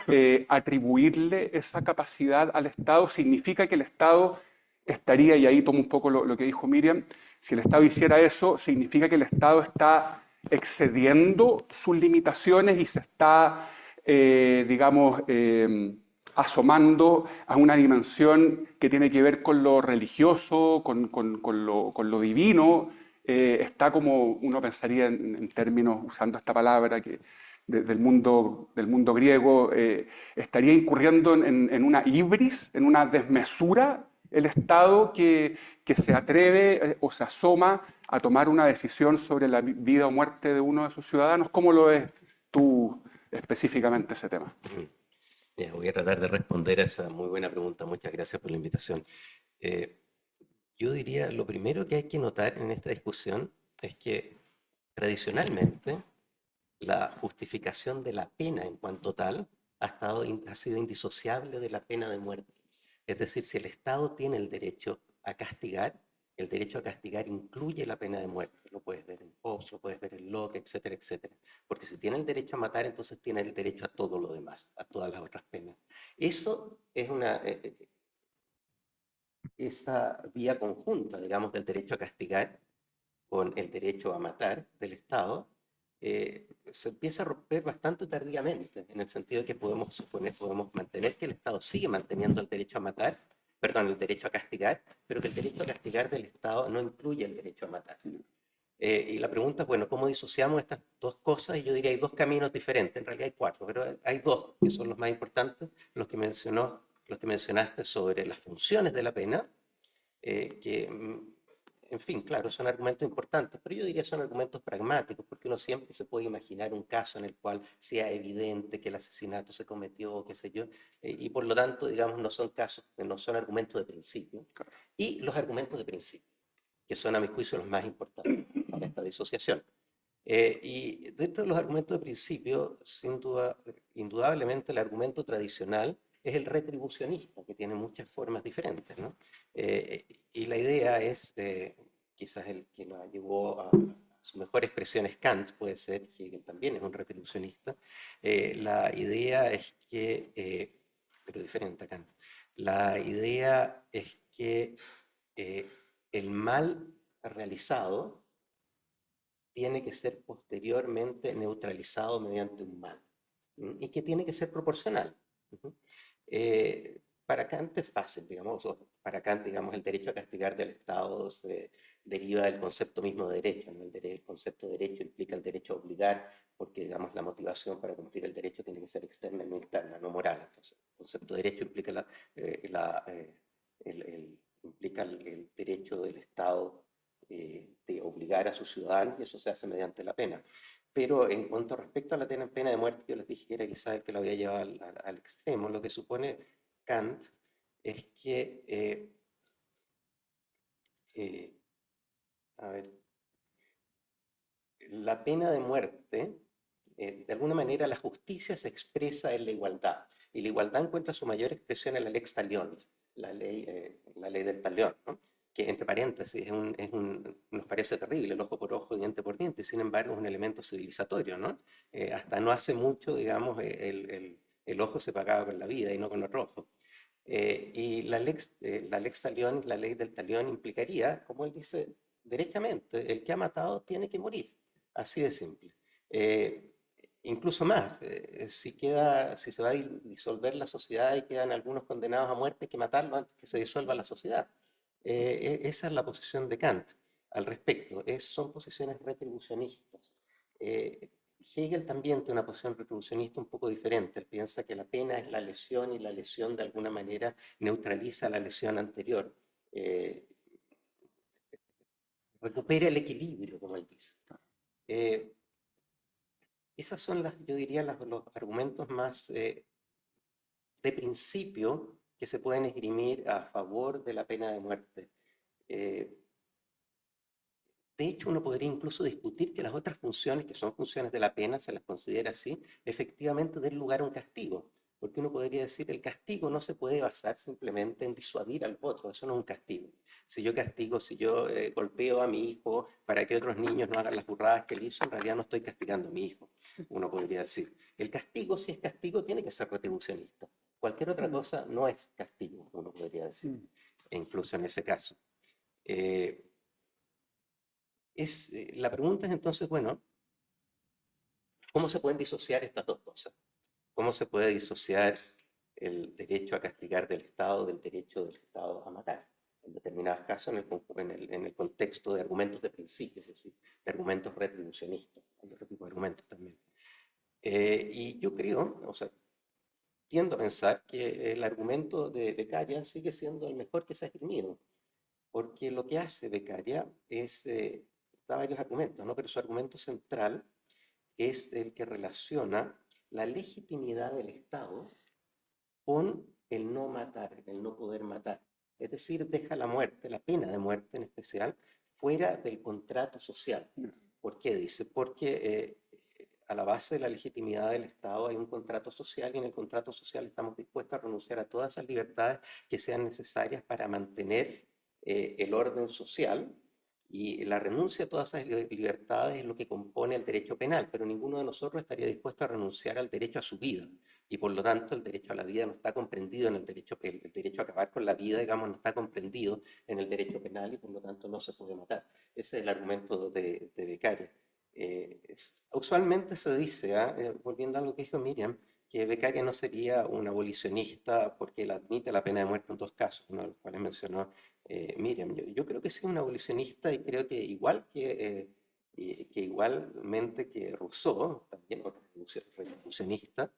atribuirle esa capacidad al Estado? ¿Significa que el Estado estaría, y ahí tomo un poco lo que dijo Miriam, si el Estado hiciera eso, significa que el Estado está excediendo sus limitaciones y se está, digamos, asomando a una dimensión que tiene que ver con lo religioso, con lo divino? Está como uno pensaría en términos, usando esta palabra que, del mundo griego, estaría incurriendo en una ibris, en una desmesura el Estado que se atreve o se asoma a tomar una decisión sobre la vida o muerte de uno de sus ciudadanos. ¿Cómo lo ves tú específicamente ese tema? Bien, voy a tratar de responder a esa muy buena pregunta. Muchas gracias por la invitación. Eh, yo diría, lo primero que hay que notar en esta discusión es que tradicionalmente la justificación de la pena en cuanto tal ha sido indisociable de la pena de muerte. Es decir, si el Estado tiene el derecho a castigar incluye la pena de muerte. Lo puedes ver en Hobbes, lo puedes ver en Locke, etcétera, etcétera. Porque si tiene el derecho a matar, entonces tiene el derecho a todo lo demás, a todas las otras penas. Eso es esa vía conjunta, digamos, del derecho a castigar con el derecho a matar del Estado, se empieza a romper bastante tardíamente, en el sentido de que podemos suponer, podemos mantener que el Estado sigue manteniendo el derecho a matar, perdón, el derecho a castigar, pero que el derecho a castigar del Estado no incluye el derecho a matar. Y la pregunta es, bueno, ¿cómo disociamos estas dos cosas? Y yo diría, hay dos caminos diferentes, en realidad hay cuatro, pero hay dos que son los más importantes, los que mencionaste sobre las funciones de la pena, que en fin, claro, son argumentos importantes, pero yo diría son argumentos pragmáticos, porque uno siempre se puede imaginar un caso en el cual sea evidente que el asesinato se cometió, qué sé yo, y por lo tanto, digamos, no son casos, no son argumentos de principio. Y los argumentos de principio, que son a mi juicio los más importantes para esta disociación. Y dentro de los argumentos de principio, sin duda, indudablemente el argumento tradicional es el retribucionista, que tiene muchas formas diferentes, ¿no? Y la idea es, quizás el que la llevó a su mejor expresión es Kant, puede ser, que también es un retribucionista. La idea es que, pero diferente a Kant, la idea es que el mal realizado tiene que ser posteriormente neutralizado mediante un mal, y que tiene que ser proporcional. Para Kant es fácil, digamos, para Kant, digamos, el derecho a castigar del Estado se deriva del concepto mismo de derecho, ¿no? El concepto de derecho implica el derecho a obligar, porque, digamos, la motivación para cumplir el derecho tiene que ser externa y no interna, no moral. Entonces, el concepto de derecho implica implica el derecho del Estado de obligar a sus ciudadanos, y eso se hace mediante la pena. Pero en cuanto respecto a la pena de muerte, yo les dije que era quizás el que lo había llevado al extremo. Lo que supone Kant es que, a ver, la pena de muerte, de alguna manera la justicia se expresa en la igualdad, y la igualdad encuentra su mayor expresión en la lex talionis, la ley del talión, ¿no? Que entre paréntesis nos parece terrible, el ojo por ojo, diente por diente, sin embargo es un elemento civilizatorio, ¿no? Hasta no hace mucho, digamos, el ojo se pagaba con la vida y no con otro ojo. Y la lex talionis, la ley del talión, implicaría, como él dice derechamente, el que ha matado tiene que morir. Así de simple. Incluso más, si se va a disolver la sociedad y quedan algunos condenados a muerte, hay que matarlo antes que se disuelva la sociedad. Esa es la posición de Kant al respecto. Son posiciones retribucionistas. Hegel también tiene una posición retribucionista un poco diferente. Él piensa que la pena es la lesión, y la lesión de alguna manera neutraliza la lesión anterior. Recupera el equilibrio, como él dice. Esas son yo diría, los argumentos más de principio que se pueden esgrimir a favor de la pena de muerte. De hecho, uno podría incluso discutir que las otras funciones, que son funciones de la pena, se las considera así, efectivamente den lugar a un castigo. Porque uno podría decir, el castigo no se puede basar simplemente en disuadir al otro, eso no es un castigo. Si yo castigo, si yo golpeo a mi hijo para que otros niños no hagan las burradas que él hizo, en realidad no estoy castigando a mi hijo, uno podría decir. El castigo, si es castigo, tiene que ser retribucionista. Cualquier otra cosa no es castigo, uno podría decir, incluso en ese caso. La pregunta es entonces, bueno, ¿cómo se pueden disociar estas dos cosas? ¿Cómo se puede disociar el derecho a castigar del Estado del derecho del Estado a matar? En determinados casos, en el contexto de argumentos de principio, es decir, de argumentos retribucionistas. Hay otro tipo de argumentos también. Y yo creo, o sea, tiendo a pensar que el argumento de Beccaria sigue siendo el mejor que se ha esgrimido, porque lo que hace Beccaria es, da varios argumentos, ¿no? Pero su argumento central es el que relaciona la legitimidad del Estado con el no matar, el no poder matar. Es decir, deja la muerte, la pena de muerte en especial, fuera del contrato social. ¿Por qué? Dice, porque a la base de la legitimidad del Estado hay un contrato social y en el contrato social estamos dispuestos a renunciar a todas esas libertades que sean necesarias para mantener el orden social, y la renuncia a todas esas libertades es lo que compone el derecho penal, pero ninguno de nosotros estaría dispuesto a renunciar al derecho a su vida, y por lo tanto el derecho a la vida no está comprendido en el derecho a acabar con la vida, digamos, no está comprendido en el derecho penal y por lo tanto no se puede matar. Ese es el argumento de Beccaria. Usualmente se dice, volviendo a algo que dijo Miriam, que Beccaria no sería un abolicionista porque él admite la pena de muerte en 2 casos, uno de los cuales mencionó Miriam. Yo creo que sí es un abolicionista y creo que igualmente que Rousseau, también otro revolucionista,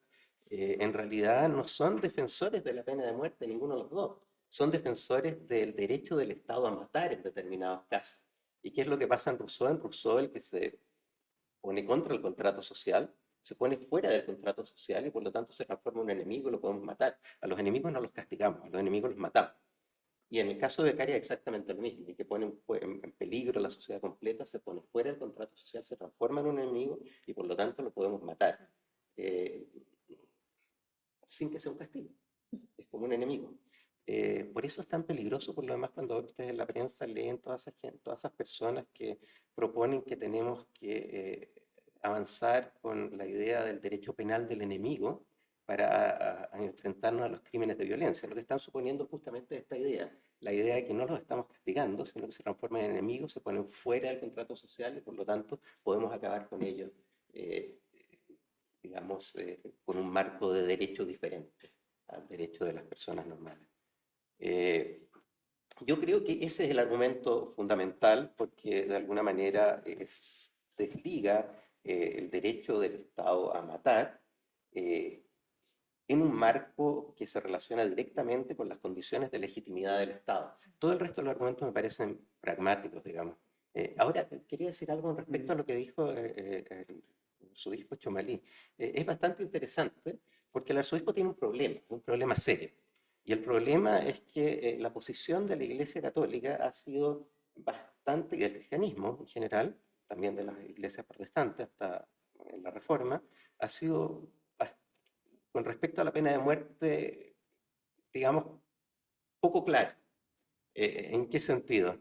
en realidad no son defensores de la pena de muerte, ninguno de los dos. Son defensores del derecho del Estado a matar en determinados casos. ¿Y qué es lo que pasa en Rousseau? En Rousseau el que se pone contra el contrato social, se pone fuera del contrato social y por lo tanto se transforma en un enemigo y lo podemos matar. A los enemigos no los castigamos, a los enemigos los matamos. Y en el caso de Beccaria exactamente lo mismo, y que pone en peligro la sociedad completa, se pone fuera del contrato social, se transforma en un enemigo y por lo tanto lo podemos matar, sin que sea un castigo. Es como un enemigo. Por eso es tan peligroso, por lo demás, cuando ustedes en la prensa leen todas esas personas que proponen que tenemos que avanzar con la idea del derecho penal del enemigo para enfrentarnos a los crímenes de violencia. Lo que están suponiendo justamente esta idea, la idea de que no los estamos castigando, sino que se transforman en enemigos, se ponen fuera del contrato social y por lo tanto podemos acabar con ellos, digamos, con un marco de derecho diferente al derecho de las personas normales. Yo creo que ese es el argumento fundamental porque de alguna manera desliga el derecho del Estado a matar en un marco que se relaciona directamente con las condiciones de legitimidad del Estado. Todo el resto de los argumentos me parecen pragmáticos, digamos. Ahora, quería decir algo con respecto a lo que dijo el arzobispo Chomalí. Es bastante interesante porque el arzobispo tiene un problema serio. Y el problema es que la posición de la Iglesia Católica ha sido bastante, y del cristianismo en general, también de las iglesias protestantes hasta en la Reforma, ha sido con respecto a la pena de muerte, digamos, poco clara. ¿En qué sentido?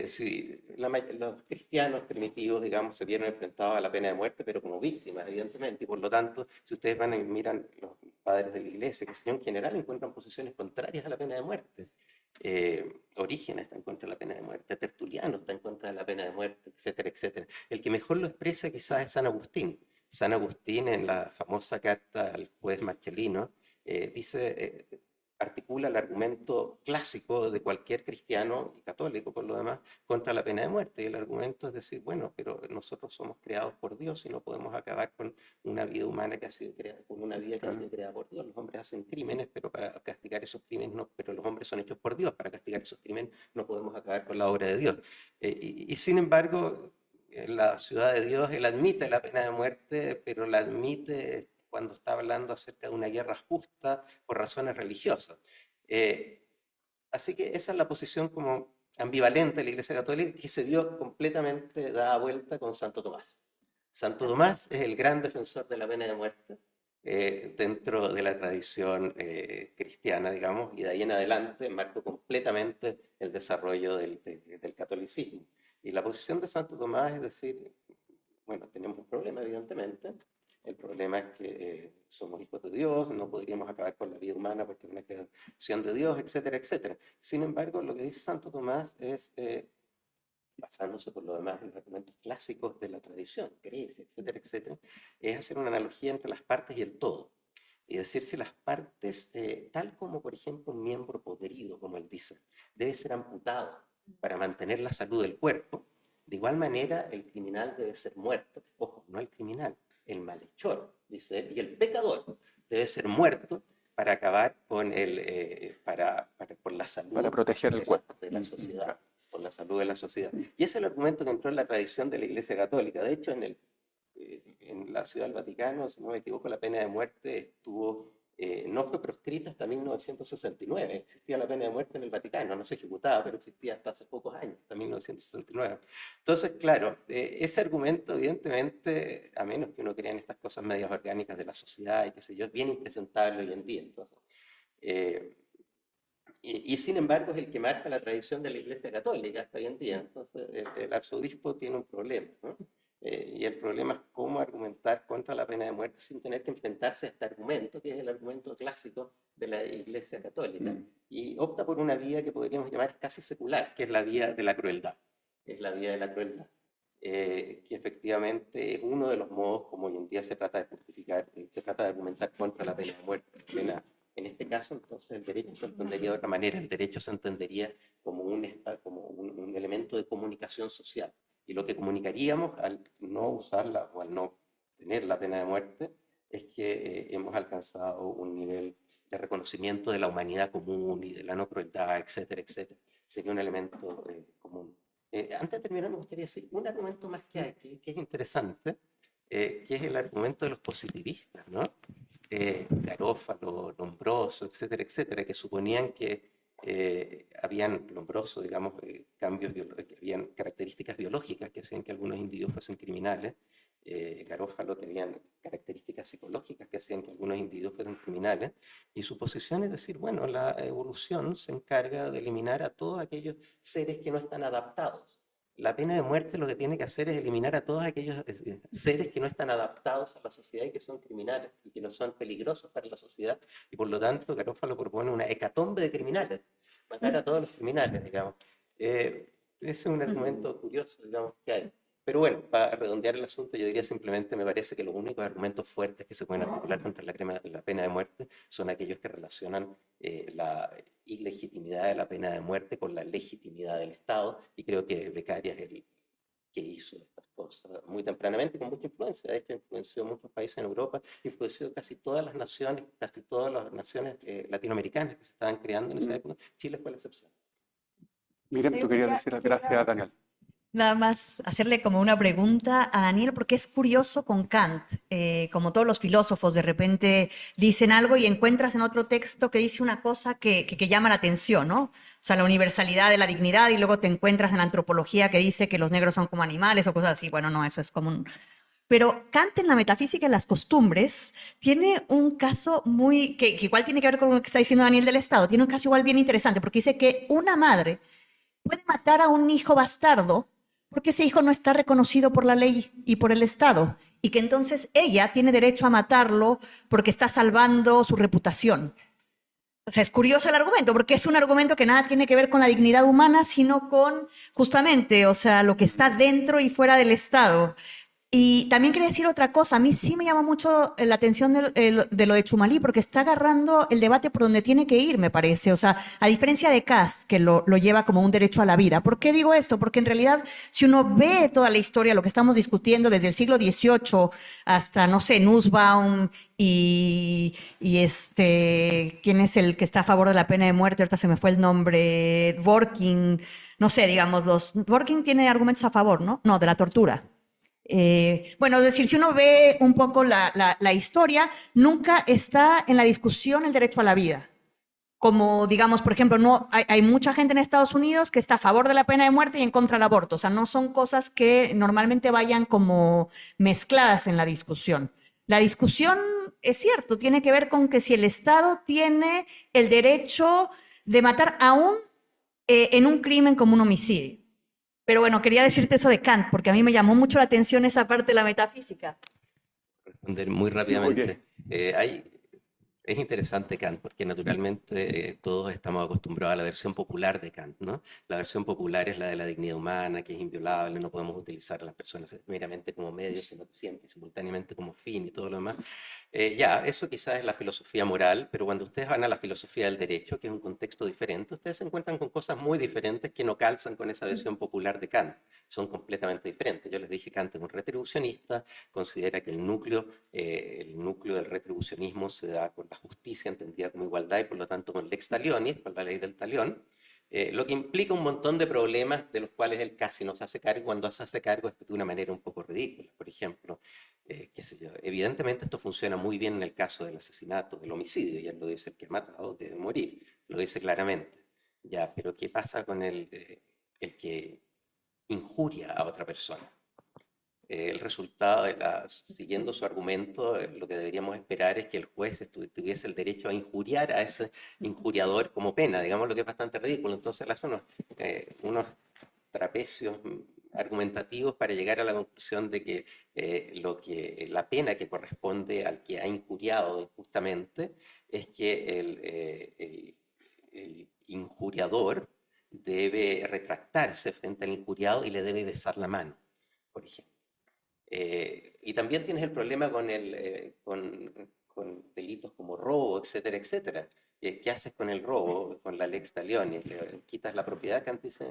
Si los cristianos primitivos, digamos, se vieron enfrentados a la pena de muerte, pero como víctimas, evidentemente, y por lo tanto, si ustedes van y miran los padres de la Iglesia, que en general encuentran posiciones contrarias a la pena de muerte. Orígenes está en contra de la pena de muerte, Tertuliano está en contra de la pena de muerte, etcétera, etcétera. El que mejor lo expresa quizás es San Agustín. San Agustín, en la famosa carta al juez Marcelino, articula el argumento clásico de cualquier cristiano y católico, por lo demás, contra la pena de muerte. Y el argumento es decir, bueno, pero nosotros somos creados por Dios y no podemos acabar con una vida humana que ha sido creada, con una vida que ha sido creada por Dios. Los hombres hacen crímenes, pero para castigar esos crímenes no, pero los hombres son hechos por Dios. Para castigar esos crímenes no podemos acabar con la obra de Dios. Y sin embargo, en la ciudad de Dios, él admite la pena de muerte, pero la admite cuando está hablando acerca de una guerra justa por razones religiosas. Así que esa es la posición como ambivalente de la Iglesia Católica que se dio completamente dada vuelta con Santo Tomás. Santo Tomás es el gran defensor de la pena de muerte dentro de la tradición cristiana, digamos, y de ahí en adelante marcó completamente el desarrollo del catolicismo. Y la posición de Santo Tomás es decir, bueno, tenemos un problema, evidentemente. El problema es que somos hijos de Dios, no podríamos acabar con la vida humana porque es una creación de Dios, etcétera, etcétera. Sin embargo, lo que dice Santo Tomás es, basándose por lo demás en los argumentos clásicos de la tradición, Grecia, etcétera, etcétera, es hacer una analogía entre las partes y el todo. Y decir si las partes, tal como por ejemplo un miembro podrido, como él dice, debe ser amputado para mantener la salud del cuerpo, de igual manera el criminal debe ser muerto. Ojo, no el criminal, el malhechor, dice él, y el pecador debe ser muerto para acabar con por la salud Para proteger el cuerpo. de la sociedad, por la salud de la sociedad. Y ese es el argumento que entró en la tradición de la Iglesia Católica. De hecho, en la Ciudad del Vaticano, si no me equivoco, la pena de muerte estuvo, no fue proscrita hasta 1969. Existía la pena de muerte en el Vaticano, no se ejecutaba, pero existía hasta hace pocos años, hasta 1969. Entonces, claro, ese argumento, evidentemente, a menos que uno crea en estas cosas medias orgánicas de la sociedad y qué sé yo, es bien impresentable hoy en día. Entonces, y sin embargo es el que marca la tradición de la Iglesia Católica hasta hoy en día. Entonces el arzobispo tiene un problema, ¿no? Y el problema es cómo argumentar contra la pena de muerte sin tener que enfrentarse a este argumento, que es el argumento clásico de la Iglesia Católica. Y opta por una vía que podríamos llamar casi secular, que es la vía de la crueldad. Es la vía de la crueldad. Que efectivamente es uno de los modos como hoy en día se trata de justificar, se trata de argumentar contra la pena de muerte. En este caso, entonces, el derecho se entendería de otra manera. El derecho se entendería como un elemento de comunicación social. Y lo que comunicaríamos al no usarla o al no tener la pena de muerte es que hemos alcanzado un nivel de reconocimiento de la humanidad común y de la no crueldad, etcétera, etcétera. Sería un elemento común. Antes de terminar, me gustaría decir un argumento más que hay, que es interesante, que es el argumento de los positivistas, ¿no? Garófalo, Lombroso, etcétera, etcétera, que suponían que habían, Lombroso, digamos, que habían características biológicas que hacían que algunos individuos fuesen criminales, Garófalo, que habían características psicológicas que hacían que algunos individuos fuesen criminales, y su posición es decir, bueno, la evolución se encarga de eliminar a todos aquellos seres que no están adaptados. La pena de muerte lo que tiene que hacer es eliminar a todos aquellos seres que no están adaptados a la sociedad y que son criminales y que no son peligrosos para la sociedad. Y por lo tanto, Garófalo propone una hecatombe de criminales, matar a todos los criminales, digamos. Ese es un argumento curioso, digamos, que hay. Pero bueno, para redondear el asunto, yo diría simplemente, me parece que los únicos argumentos fuertes que se pueden articular contra la pena de muerte son aquellos que relacionan la ilegitimidad de la pena de muerte con la legitimidad del Estado, y creo que Beccaria es el que hizo estas cosas muy tempranamente, con mucha influencia. De hecho, influenció muchos países en Europa, influenció casi todas las naciones latinoamericanas que se estaban creando en esa época. Chile fue la excepción. Miriam, tú querías decir gracias, Daniel. Nada más hacerle como una pregunta a Daniel, porque es curioso con Kant, como todos los filósofos de repente dicen algo y encuentras en otro texto que dice una cosa que llama la atención, ¿no? O sea, la universalidad de la dignidad, y luego te encuentras en la antropología que dice que los negros son como animales o cosas así. Bueno, no, eso es como un... Pero Kant en la metafísica de las costumbres tiene un caso que igual tiene que ver con lo que está diciendo Daniel del Estado, tiene un caso igual bien interesante, porque dice que una madre puede matar a un hijo bastardo porque ese hijo no está reconocido por la ley y por el Estado, y que entonces ella tiene derecho a matarlo porque está salvando su reputación. O sea, es curioso el argumento, porque es un argumento que nada tiene que ver con la dignidad humana, sino con justamente, o sea, lo que está dentro y fuera del Estado. Y también quería decir otra cosa, a mí sí me llama mucho la atención de lo de Chumalí, porque está agarrando el debate por donde tiene que ir, me parece. O sea, a diferencia de Kass, que lo lleva como un derecho a la vida. ¿Por qué digo esto? Porque en realidad, si uno ve toda la historia, lo que estamos discutiendo desde el siglo XVIII hasta, no sé, Nussbaum y ¿quién es el que está a favor de la pena de muerte? Ahorita se me fue el nombre, Dworkin, no sé, digamos, Dworkin tiene argumentos a favor, ¿no? No, de la tortura. Bueno, es decir, si uno ve un poco la historia, nunca está en la discusión el derecho a la vida. Como, digamos, por ejemplo, no hay mucha gente en Estados Unidos que está a favor de la pena de muerte y en contra del aborto. O sea, no son cosas que normalmente vayan como mezcladas en la discusión. La discusión, es cierto, tiene que ver con que si el Estado tiene el derecho de matar aún en un crimen como un homicidio. Pero bueno, quería decirte eso de Kant, porque a mí me llamó mucho la atención esa parte de la metafísica. Responder muy rápidamente. Es interesante Kant, porque naturalmente todos estamos acostumbrados a la versión popular de Kant, ¿no? La versión popular es la de la dignidad humana, que es inviolable, no podemos utilizar a las personas meramente como medio, sino que siempre, simultáneamente como fin y todo lo demás. Eso quizás es la filosofía moral, pero cuando ustedes van a la filosofía del derecho, que es un contexto diferente, ustedes se encuentran con cosas muy diferentes que no calzan con esa versión popular de Kant. Son completamente diferentes. Yo les dije, Kant es un retribucionista, considera que el núcleo del retribucionismo se da con la justicia entendida como igualdad y por lo tanto con lex talionis, con la ley del talión, lo que implica un montón de problemas de los cuales él casi no se hace cargo, cuando se hace cargo es de una manera un poco ridícula. Por ejemplo, qué sé yo, evidentemente esto funciona muy bien en el caso del asesinato, del homicidio, ya lo dice, el que ha matado debe morir, lo dice claramente. Ya, pero ¿qué pasa con el que injuria a otra persona? El resultado, siguiendo su argumento, lo que deberíamos esperar es que el juez tuviese el derecho a injuriar a ese injuriador como pena, digamos, lo que es bastante ridículo. Entonces, hace unos trapecios argumentativos para llegar a la conclusión de que, la pena que corresponde al que ha injuriado injustamente es que el injuriador debe retractarse frente al injuriado y le debe besar la mano, por ejemplo. Y también tienes el problema con delitos como robo, etcétera, etcétera. ¿Qué haces con el robo, con la lex talionis? ¿Quitas la propiedad, Kant dice,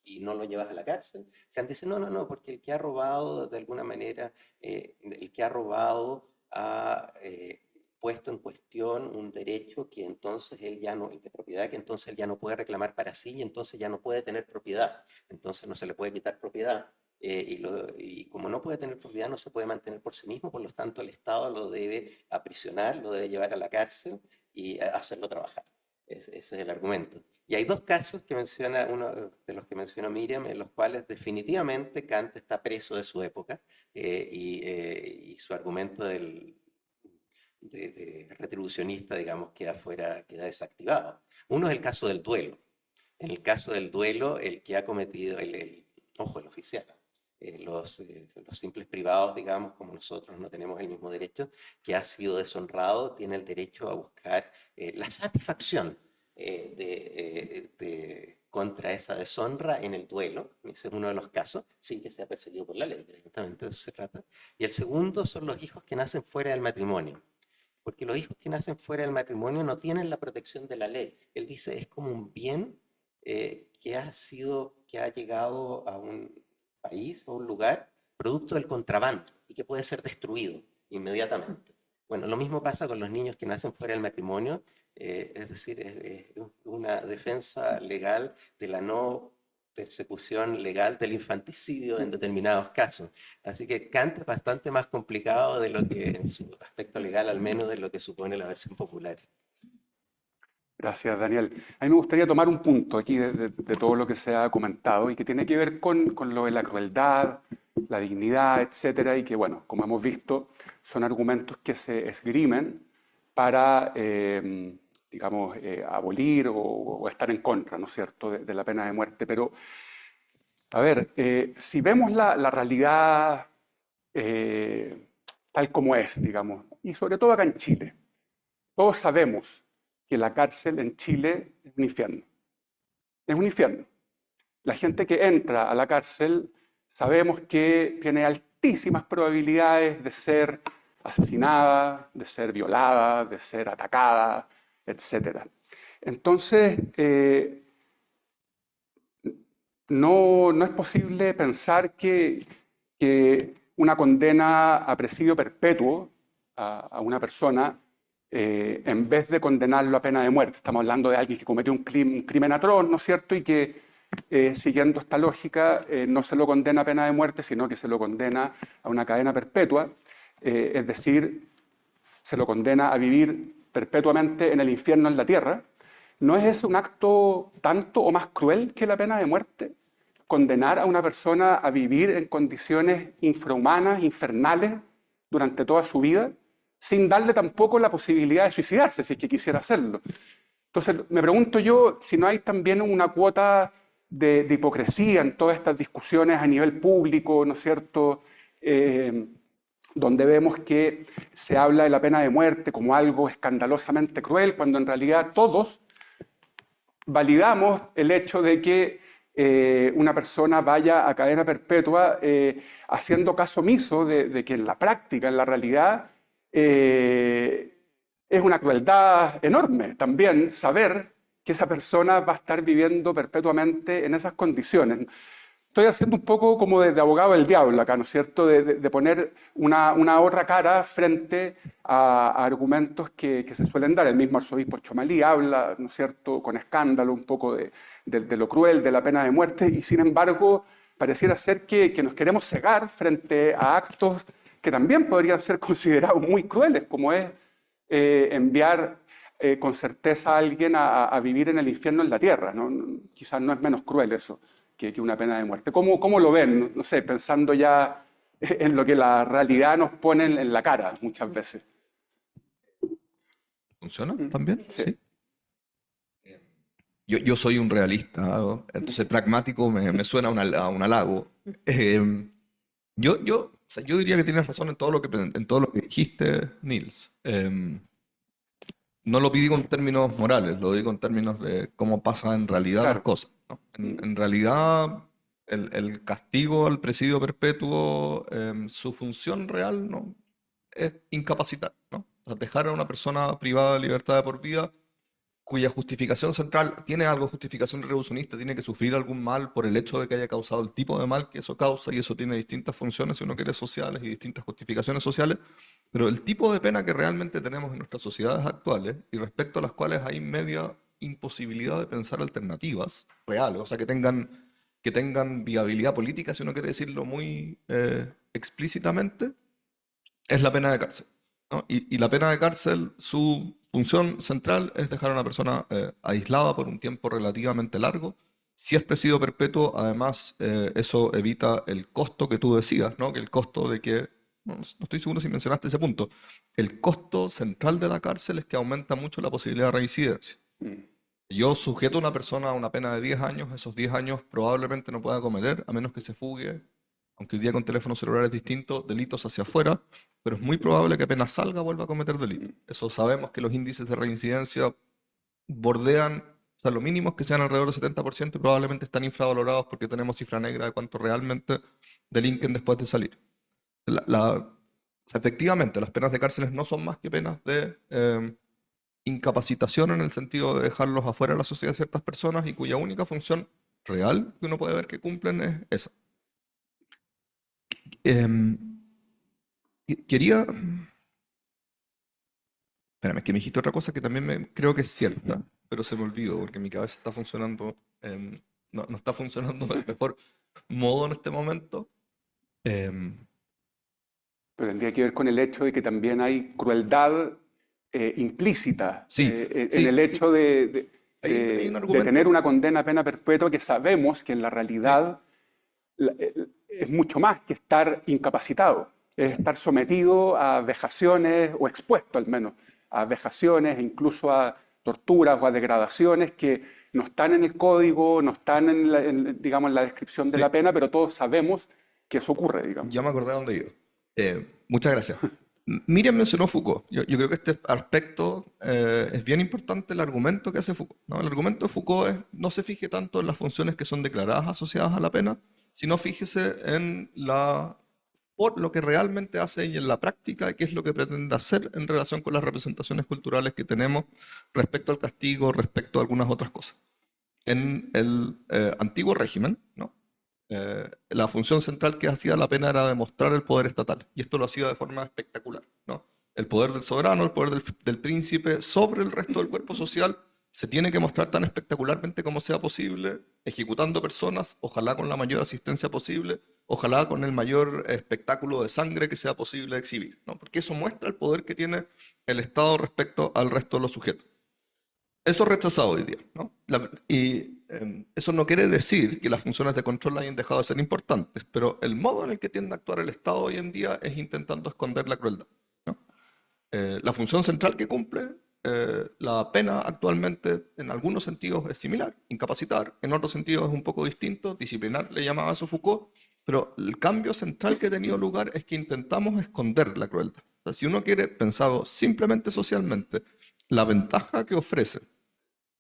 y no lo llevas a la cárcel? Kant dice, no, porque el que ha robado, de alguna manera, el que ha robado ha puesto en cuestión un derecho que entonces él ya no, el de propiedad, que entonces él ya no puede reclamar para sí y entonces ya no puede tener propiedad. Entonces no se le puede quitar propiedad. Y como no puede tener propiedad, no se puede mantener por sí mismo, por lo tanto el Estado lo debe aprisionar, lo debe llevar a la cárcel y hacerlo trabajar. Ese es el argumento. Y hay dos casos que menciona, uno de los que mencionó Miriam, en los cuales definitivamente Kant está preso de su época y su argumento de retribucionista, digamos, queda desactivado. Uno es el caso del duelo. En el caso del duelo, el que ha cometido, el oficial, los simples privados, digamos, como nosotros no tenemos el mismo derecho, que ha sido deshonrado, tiene el derecho a buscar la satisfacción contra esa deshonra en el duelo. Ese es uno de los casos, sin que sea perseguido por la ley, evidentemente de eso se trata. Y el segundo son los hijos que nacen fuera del matrimonio. Porque los hijos que nacen fuera del matrimonio no tienen la protección de la ley. Él dice, es como un bien que ha llegado a un país o un lugar producto del contrabando y que puede ser destruido inmediatamente. Bueno, lo mismo pasa con los niños que nacen fuera del matrimonio, es decir, es una defensa legal de la no persecución legal del infanticidio en determinados casos. Así que Kant es bastante más complicado de lo que, en su aspecto legal al menos, de lo que supone la versión popular. Gracias, Daniel. A mí me gustaría tomar un punto aquí de todo lo que se ha comentado y que tiene que ver con lo de la crueldad, la dignidad, etcétera, y que, bueno, como hemos visto, son argumentos que se esgrimen para, digamos, abolir o estar en contra, ¿no es cierto?, de la pena de muerte. Pero, a ver, si vemos la realidad tal como es, digamos, y sobre todo acá en Chile, todos sabemos que la cárcel en Chile es un infierno. Es un infierno. La gente que entra a la cárcel sabemos que tiene altísimas probabilidades de ser asesinada, de ser violada, de ser atacada, etc. Entonces, no es posible pensar que una condena a presidio perpetuo a una persona en vez de condenarlo a pena de muerte. Estamos hablando de alguien que cometió un crimen atroz, ¿no es cierto? Y que, siguiendo esta lógica, no se lo condena a pena de muerte, sino que se lo condena a una cadena perpetua, es decir, se lo condena a vivir perpetuamente en el infierno en la tierra. ¿No es ese un acto tanto o más cruel que la pena de muerte? Condenar a una persona a vivir en condiciones infrahumanas, infernales, durante toda su vida, sin darle tampoco la posibilidad de suicidarse, si es que quisiera hacerlo. Entonces, me pregunto yo si no hay también una cuota de hipocresía en todas estas discusiones a nivel público, ¿no es cierto?, donde vemos que se habla de la pena de muerte como algo escandalosamente cruel, cuando en realidad todos validamos el hecho de que una persona vaya a cadena perpetua haciendo caso omiso de que en la práctica, en la realidad, es una crueldad enorme también saber que esa persona va a estar viviendo perpetuamente en esas condiciones. estoy haciendo un poco como de abogado del diablo acá, ¿no es cierto? De poner una otra cara frente a argumentos que se suelen dar. El mismo arzobispo Chomalí habla, ¿no es cierto?, con escándalo un poco de lo cruel de la pena de muerte, y sin embargo pareciera ser que nos queremos cegar frente a actos que también podrían ser considerados muy crueles, como es enviar con certeza a alguien a vivir en el infierno en la tierra, ¿no? Quizás no es menos cruel eso que una pena de muerte. ¿Cómo lo ven? No sé, pensando ya en lo que la realidad nos pone en la cara muchas veces. ¿Funciona también? Sí. Sí. Yo soy un realista, ¿no? Entonces pragmático me suena a un halago. O sea, yo diría que tienes razón en todo lo que dijiste, Niels. No lo digo en términos morales, lo digo en términos de cómo pasan en realidad las Claro. cosas, ¿no? En realidad, el castigo al presidio perpetuo, su función real, ¿no?, es incapacitar, ¿no? O sea, dejar a una persona privada de libertad de por vida cuya justificación central tiene algo de justificación reduccionista, tiene que sufrir algún mal por el hecho de que haya causado el tipo de mal que eso causa, y eso tiene distintas funciones, si uno quiere, sociales, y distintas justificaciones sociales, pero el tipo de pena que realmente tenemos en nuestras sociedades actuales, y respecto a las cuales hay media imposibilidad de pensar alternativas reales, o sea, que tengan viabilidad política, si uno quiere decirlo muy explícitamente, es la pena de cárcel, ¿no? Y la pena de cárcel, su función central es dejar a una persona aislada por un tiempo relativamente largo. Si es presidio perpetuo, además, eso evita el costo que tú decías, ¿no? Que el costo de que, no estoy seguro si mencionaste ese punto, el costo central de la cárcel es que aumenta mucho la posibilidad de reincidencia. Yo sujeto a una persona a una pena de 10 años, esos 10 años probablemente no pueda cometer, a menos que se fugue, aunque hoy día con teléfono celular es distinto, delitos hacia afuera, pero es muy probable que apenas salga vuelva a cometer delitos. Eso sabemos que los índices de reincidencia bordean, o sea, lo mínimo es que sean alrededor del 70%, y probablemente están infravalorados porque tenemos cifra negra de cuánto realmente delinquen después de salir. O sea, efectivamente, las penas de cárceles no son más que penas de incapacitación, en el sentido de dejarlos afuera de la sociedad de ciertas personas, y cuya única función real que uno puede ver que cumplen es esa. Em, Quería... Espérame, es que me dijiste otra cosa que también creo que es cierta, pero se me olvidó porque mi cabeza está funcionando, no está funcionando del mejor modo en este momento. Em, Pero tendría que ver con el hecho de que también hay crueldad implícita sí, en sí, el hecho hay un de argumento. tener una condena a pena perpetua, que sabemos que en la Sí, realidad es mucho más que estar incapacitado, es estar sometido a vejaciones, o expuesto al menos a vejaciones, e incluso a torturas o a degradaciones que no están en el código, no están digamos, en la descripción de sí, la pena, pero todos sabemos que eso ocurre, digamos. ya me acordé de dónde iba. Muchas gracias. Miriam mencionó Foucault. Yo creo que este aspecto es bien importante, el argumento que hace Foucault, ¿no? El argumento de Foucault es: no se fije tanto en las funciones que son declaradas asociadas a la pena, sino fíjese en por lo que realmente hace y en la práctica, qué es lo que pretende hacer en relación con las representaciones culturales que tenemos respecto al castigo, respecto a algunas otras cosas. En el antiguo régimen, ¿no?, la función central que hacía la pena era demostrar el poder estatal, y esto lo hacía de forma espectacular, ¿no? El poder del soberano, el poder del príncipe sobre el resto del cuerpo social se tiene que mostrar tan espectacularmente como sea posible, ejecutando personas, ojalá con la mayor asistencia posible, ojalá con el mayor espectáculo de sangre que sea posible exhibir, ¿no? Porque eso muestra el poder que tiene el Estado respecto al resto de los sujetos. Eso es rechazado hoy día, ¿no? Eso no quiere decir que las funciones de control hayan dejado de ser importantes, pero el modo en el que tiende a actuar el Estado hoy en día es intentando esconder la crueldad, ¿no? La función central que cumple la pena actualmente, en algunos sentidos es similar, incapacitar; en otros sentidos es un poco distinto, disciplinar, le llamaba eso Foucault, pero el cambio central que ha tenido lugar es que intentamos esconder la crueldad. O sea, si uno quiere pensarlo simplemente socialmente, la ventaja que ofrece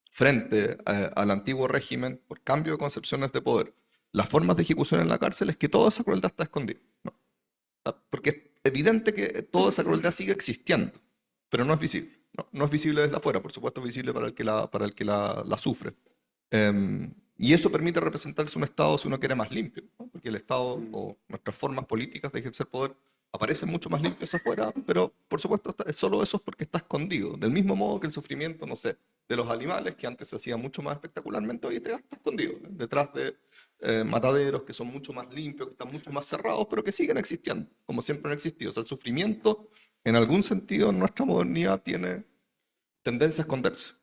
frente al antiguo régimen, por cambio de concepciones de poder, las formas de ejecución en la cárcel, es que toda esa crueldad está escondida, ¿no? Porque es evidente que toda esa crueldad sigue existiendo, pero no es visible, ¿no? No es visible desde afuera, por supuesto es visible para el que la sufre. Y eso permite representarse un Estado, si uno quiere, más limpio, ¿no? Porque el Estado o nuestras formas políticas de ejercer poder aparecen mucho más limpios afuera, pero por supuesto solo eso es porque está escondido. Del mismo modo que el sufrimiento, no sé, de los animales, que antes se hacía mucho más espectacularmente, hoy está escondido, ¿no? Detrás de mataderos que son mucho más limpios, que están mucho más cerrados, pero que siguen existiendo, como siempre han existido. O sea, el sufrimiento, en algún sentido, en nuestra modernidad tiene tendencia a esconderse.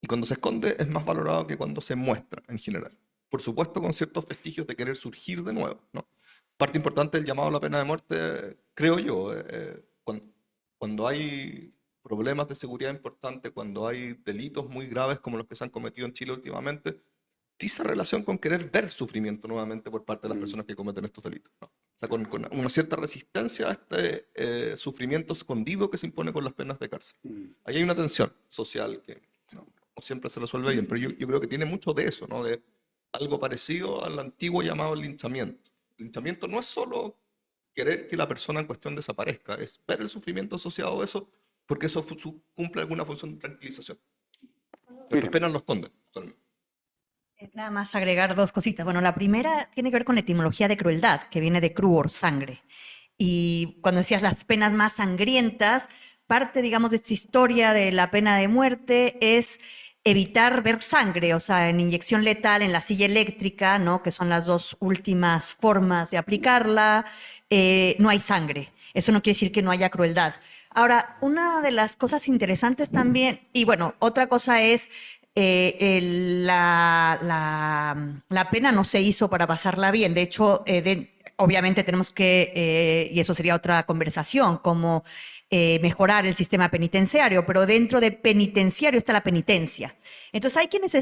Y cuando se esconde es más valorado que cuando se muestra en general. Por supuesto, con ciertos vestigios de querer surgir de nuevo, ¿no? Parte importante del llamado a la pena de muerte, creo yo, cuando hay problemas de seguridad importantes, cuando hay delitos muy graves como los que se han cometido en Chile últimamente, tiza relación con querer ver sufrimiento nuevamente por parte de las personas que cometen estos delitos, ¿no? O sea, con una cierta resistencia a este sufrimiento escondido que se impone con las penas de cárcel. Ahí hay una tensión social que no siempre se resuelve bien, pero yo creo que tiene mucho de eso, ¿no? De algo parecido al antiguo llamado linchamiento. El linchamiento no es solo querer que la persona en cuestión desaparezca, es ver el sufrimiento asociado a eso, porque eso cumple alguna función de tranquilización. Nuestras penas lo esconden. Nada más agregar dos cositas. Bueno, la primera tiene que ver con la etimología de crueldad, que viene de cruor, sangre. Y cuando decías las penas más sangrientas, parte, digamos, de esta historia de la pena de muerte es evitar ver sangre, o sea, en inyección letal, en la silla eléctrica, ¿no? Que son las dos últimas formas de aplicarla, no hay sangre. Eso no quiere decir que no haya crueldad. Ahora, una de las cosas interesantes también, y bueno, otra cosa es la pena no se hizo para pasarla bien. De hecho, obviamente tenemos que, y eso sería otra conversación, como mejorar el sistema penitenciario, pero dentro de penitenciario está la penitencia. Entonces hay quienes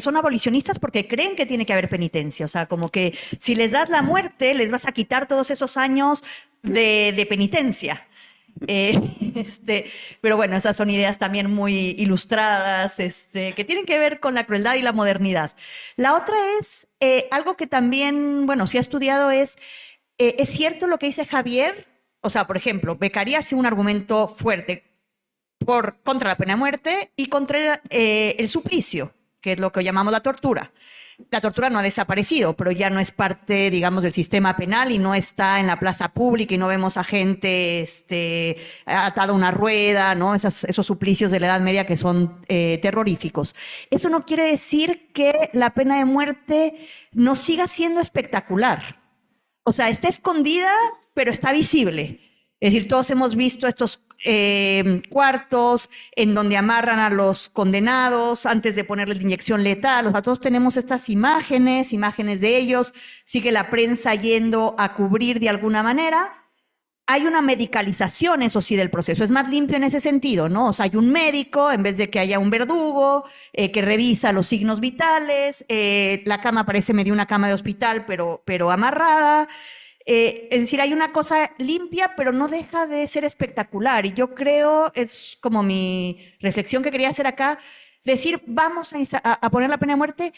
son abolicionistas porque creen que tiene que haber penitencia, o sea, como que si les das la muerte, les vas a quitar todos esos años de penitencia. Pero bueno, esas son ideas también muy ilustradas, que tienen que ver con la crueldad y la modernidad. La otra es algo que también, bueno, se ha estudiado es cierto lo que dice Javier. O sea, por ejemplo, Beccaria hace un argumento fuerte contra la pena de muerte y contra el suplicio, que es lo que llamamos la tortura. La tortura no ha desaparecido, pero ya no es parte, digamos, del sistema penal y no está en la plaza pública y no vemos a gente atada a una rueda, ¿no? Esos suplicios de la Edad Media que son terroríficos. Eso no quiere decir que la pena de muerte no siga siendo espectacular. O sea, está escondida, pero está visible. Es decir, todos hemos visto estos cuartos en donde amarran a los condenados antes de ponerles la inyección letal. O sea, todos tenemos estas imágenes de ellos. Sigue la prensa yendo a cubrir de alguna manera. Hay una medicalización, eso sí, del proceso. Es más limpio en ese sentido, ¿no? O sea, hay un médico en vez de que haya un verdugo que revisa los signos vitales. La cama parece medio una cama de hospital, pero amarrada. Es decir, hay una cosa limpia, pero no deja de ser espectacular. Y yo creo, es como mi reflexión que quería hacer acá, decir, vamos a poner la pena de muerte.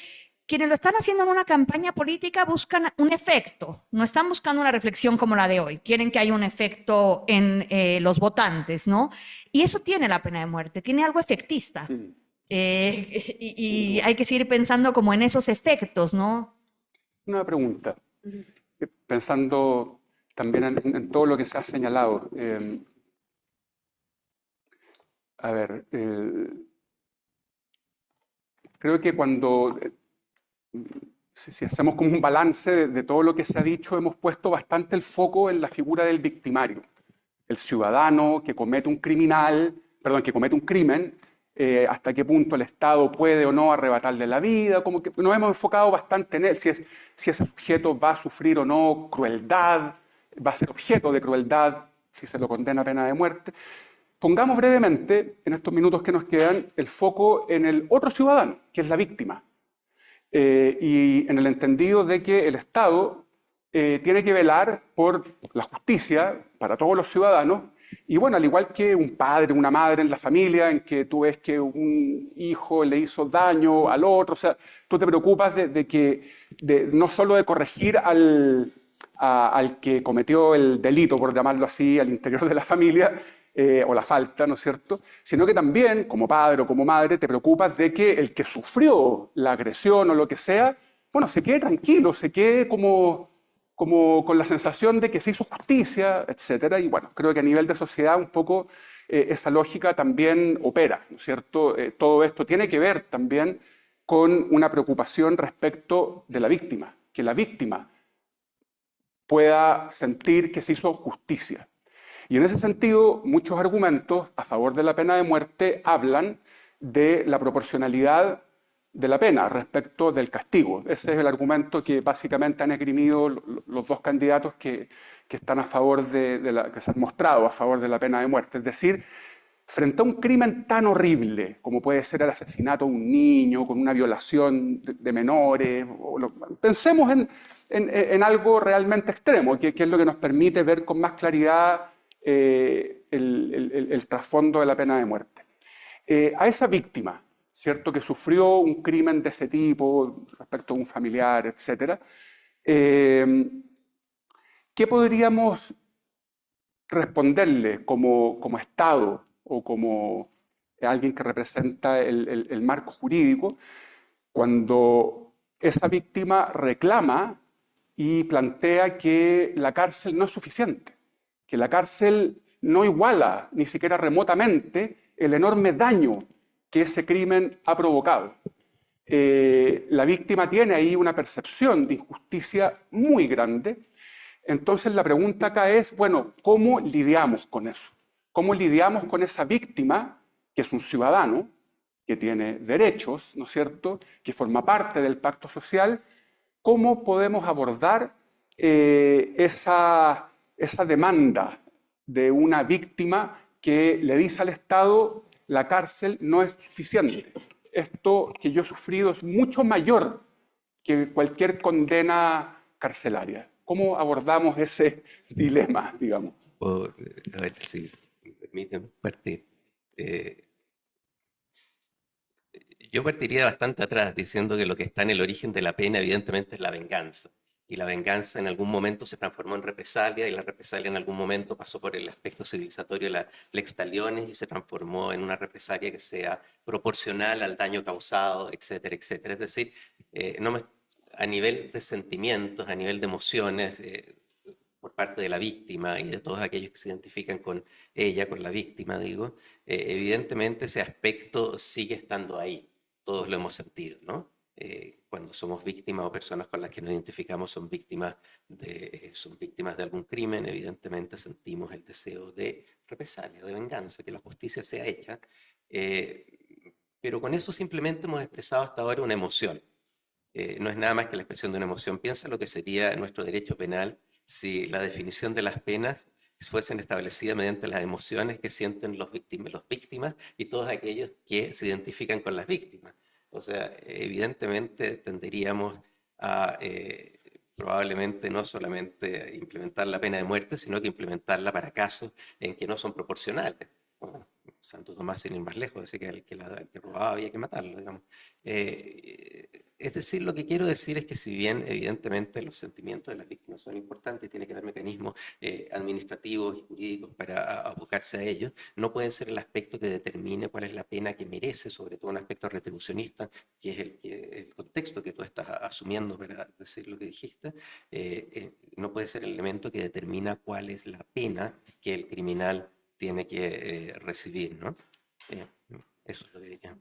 Quienes lo están haciendo en una campaña política buscan un efecto, no están buscando una reflexión como la de hoy, quieren que haya un efecto en los votantes, ¿no? Y eso tiene la pena de muerte, tiene algo efectista. Y hay que seguir pensando como en esos efectos, ¿no? Una pregunta, pensando también en todo lo que se ha señalado. Creo que cuando... Si hacemos como un balance de todo lo que se ha dicho, hemos puesto bastante el foco en la figura del victimario, el ciudadano que comete un crimen, hasta qué punto el Estado puede o no arrebatarle la vida, como que nos hemos enfocado bastante en él, si ese sujeto va a sufrir o no crueldad, va a ser objeto de crueldad si se lo condena a pena de muerte. Pongamos brevemente, en estos minutos que nos quedan, el foco en el otro ciudadano, que es la víctima. Y en el entendido de que el Estado tiene que velar por la justicia para todos los ciudadanos, y bueno, al igual que un padre, una madre en la familia, en que tú ves que un hijo le hizo daño al otro, o sea, tú te preocupas no solo de corregir al que cometió el delito, por llamarlo así, al interior de la familia, o la falta, ¿no es cierto? Sino que también, como padre o como madre, te preocupas de que el que sufrió la agresión o lo que sea, bueno, se quede tranquilo, se quede como con la sensación de que se hizo justicia, etcétera. Y bueno, creo que a nivel de sociedad un poco esa lógica también opera, ¿no es cierto? Todo esto tiene que ver también con una preocupación respecto de la víctima, que la víctima pueda sentir que se hizo justicia. Y en ese sentido, muchos argumentos a favor de la pena de muerte hablan de la proporcionalidad de la pena respecto del castigo. Ese es el argumento que básicamente han esgrimido los dos candidatos que están a favor que se han mostrado a favor de la pena de muerte. Es decir, frente a un crimen tan horrible como puede ser el asesinato de un niño, con una violación de menores, pensemos en algo realmente extremo, que es lo que nos permite ver con más claridad el trasfondo de la pena de muerte. A esa víctima, ¿cierto?, que sufrió un crimen de ese tipo respecto a un familiar, etc., ¿qué podríamos responderle como Estado o como alguien que representa el marco jurídico cuando esa víctima reclama y plantea que la cárcel no es suficiente, que la cárcel no iguala ni siquiera remotamente el enorme daño que ese crimen ha provocado? La víctima tiene ahí una percepción de injusticia muy grande. Entonces la pregunta acá es, bueno, ¿cómo lidiamos con eso? ¿Cómo lidiamos con esa víctima, que es un ciudadano, que tiene derechos, ¿no es cierto?, que forma parte del pacto social? ¿Cómo podemos abordar esa demanda de una víctima que le dice al Estado, la cárcel no es suficiente? Esto que yo he sufrido es mucho mayor que cualquier condena carcelaria. ¿Cómo abordamos ese dilema, digamos? A ver si me permiten partir. Yo partiría bastante atrás diciendo que lo que está en el origen de la pena evidentemente es la venganza. Y la venganza en algún momento se transformó en represalia y la represalia en algún momento pasó por el aspecto civilizatorio de la lex talionis y se transformó en una represalia que sea proporcional al daño causado, etcétera, etcétera. Es decir, a nivel de sentimientos, a nivel de emociones, por parte de la víctima y de todos aquellos que se identifican con ella, con la víctima, digo, evidentemente ese aspecto sigue estando ahí. Todos lo hemos sentido, ¿no? Cuando somos víctimas o personas con las que nos identificamos son víctimas de algún crimen, evidentemente sentimos el deseo de represalia, de venganza, que la justicia sea hecha, pero con eso simplemente hemos expresado hasta ahora una emoción. No es nada más que la expresión de una emoción. Piensa lo que sería nuestro derecho penal si la definición de las penas fuesen establecidas mediante las emociones que sienten los víctimas y todos aquellos que se identifican con las víctimas. O sea, evidentemente tenderíamos a probablemente no solamente implementar la pena de muerte, sino que implementarla para casos en que no son proporcionales. Bueno, Santo Tomás, sin ir más lejos, decía que al que robaba había que matarlo, digamos. Es decir, lo que quiero decir es que si bien evidentemente los sentimientos de las víctimas son importantes, tiene que haber mecanismos administrativos y jurídicos para abocarse a ellos, no pueden ser el aspecto que determine cuál es la pena que merece, sobre todo un aspecto retribucionista, que es el contexto que tú estás asumiendo para decir lo que dijiste, no puede ser el elemento que determina cuál es la pena que el criminal tiene que recibir, ¿no? Eso es lo que diría.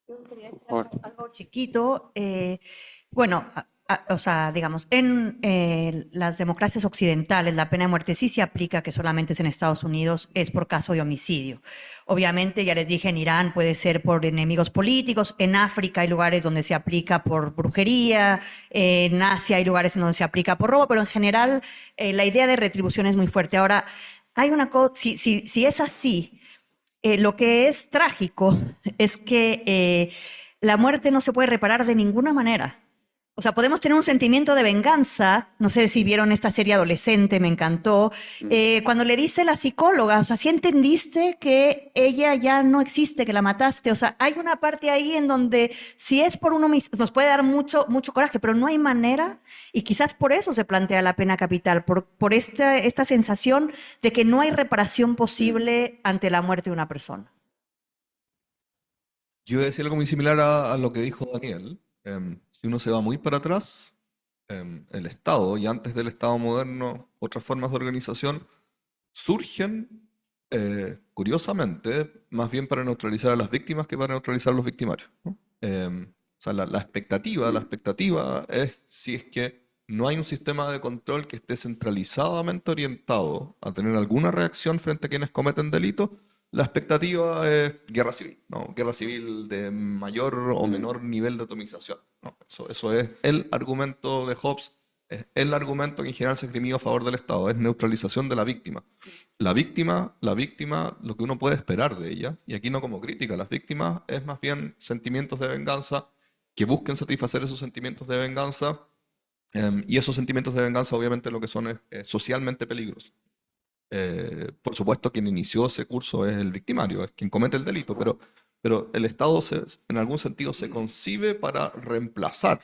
Yo quería decir algo chiquito. Bueno, o sea, digamos, en las democracias occidentales la pena de muerte sí se aplica, que solamente es en Estados Unidos, es por caso de homicidio. Obviamente, ya les dije, en Irán puede ser por enemigos políticos, en África hay lugares donde se aplica por brujería, en Asia hay lugares en donde se aplica por robo, pero en general la idea de retribución es muy fuerte. Ahora, hay una cosa, si es así, lo que es trágico es que la muerte no se puede reparar de ninguna manera. O sea, podemos tener un sentimiento de venganza. No sé si vieron esta serie Adolescente, me encantó. Cuando le dice la psicóloga, o sea, si entendiste que ella ya no existe, que la mataste. O sea, hay una parte ahí en donde si es por uno mismo, nos puede dar mucho, mucho coraje, pero no hay manera. Y quizás por eso se plantea la pena capital, por esta sensación de que no hay reparación posible ante la muerte de una persona. Yo voy a decir algo muy similar a lo que dijo Daniel. Si uno se va muy para atrás, el Estado, y antes del Estado moderno, otras formas de organización, surgen, curiosamente, más bien para neutralizar a las víctimas que para neutralizar a los victimarios, ¿no? O sea, la expectativa es si es que no hay un sistema de control que esté centralizadamente orientado a tener alguna reacción frente a quienes cometen delitos, la expectativa es guerra civil, ¿no? Guerra civil de mayor o menor nivel de atomización, ¿no? Eso es el argumento de Hobbes, es el argumento que en general se esgrimió a favor del Estado, es neutralización de la víctima. La víctima, lo que uno puede esperar de ella, y aquí no como crítica, las víctimas es más bien sentimientos de venganza que busquen satisfacer esos sentimientos de venganza, y esos sentimientos de venganza obviamente lo que son es socialmente peligrosos. Por supuesto, quien inició ese curso es el victimario, es quien comete el delito, pero el Estado en algún sentido se concibe para reemplazar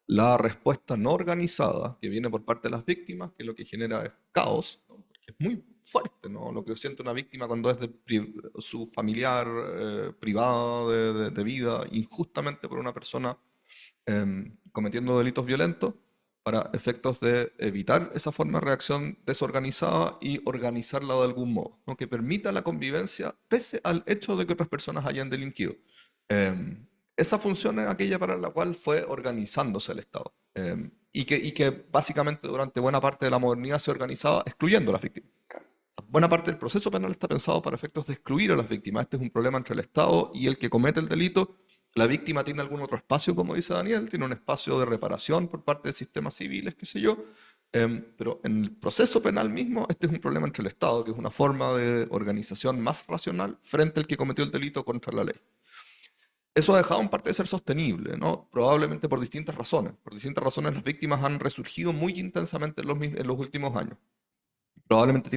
la respuesta no organizada que viene por parte de las víctimas, que lo que genera es caos, ¿no? Porque es muy fuerte, ¿no? Lo que siente una víctima cuando es de su familiar privado de vida, injustamente por una persona cometiendo delitos violentos, para efectos de evitar esa forma de reacción desorganizada y organizarla de algún modo, ¿no? Que permita la convivencia pese al hecho de que otras personas hayan delinquido. Esa función es aquella para la cual fue organizándose el Estado, y que básicamente durante buena parte de la modernidad se organizaba excluyendo a las víctimas. Buena parte del proceso penal está pensado para efectos de excluir a las víctimas. Este es un problema entre el Estado y el que comete el delito. La víctima tiene algún otro espacio, como dice Daniel, tiene un espacio de reparación por parte de sistemas civiles, qué sé yo, pero en el proceso penal mismo, este es un problema entre el Estado, que es una forma de organización más racional frente al que cometió el delito contra la ley. Eso ha dejado en parte de ser sostenible, ¿no? Probablemente por distintas razones. Por distintas razones las víctimas han resurgido muy intensamente en los últimos años. Probablemente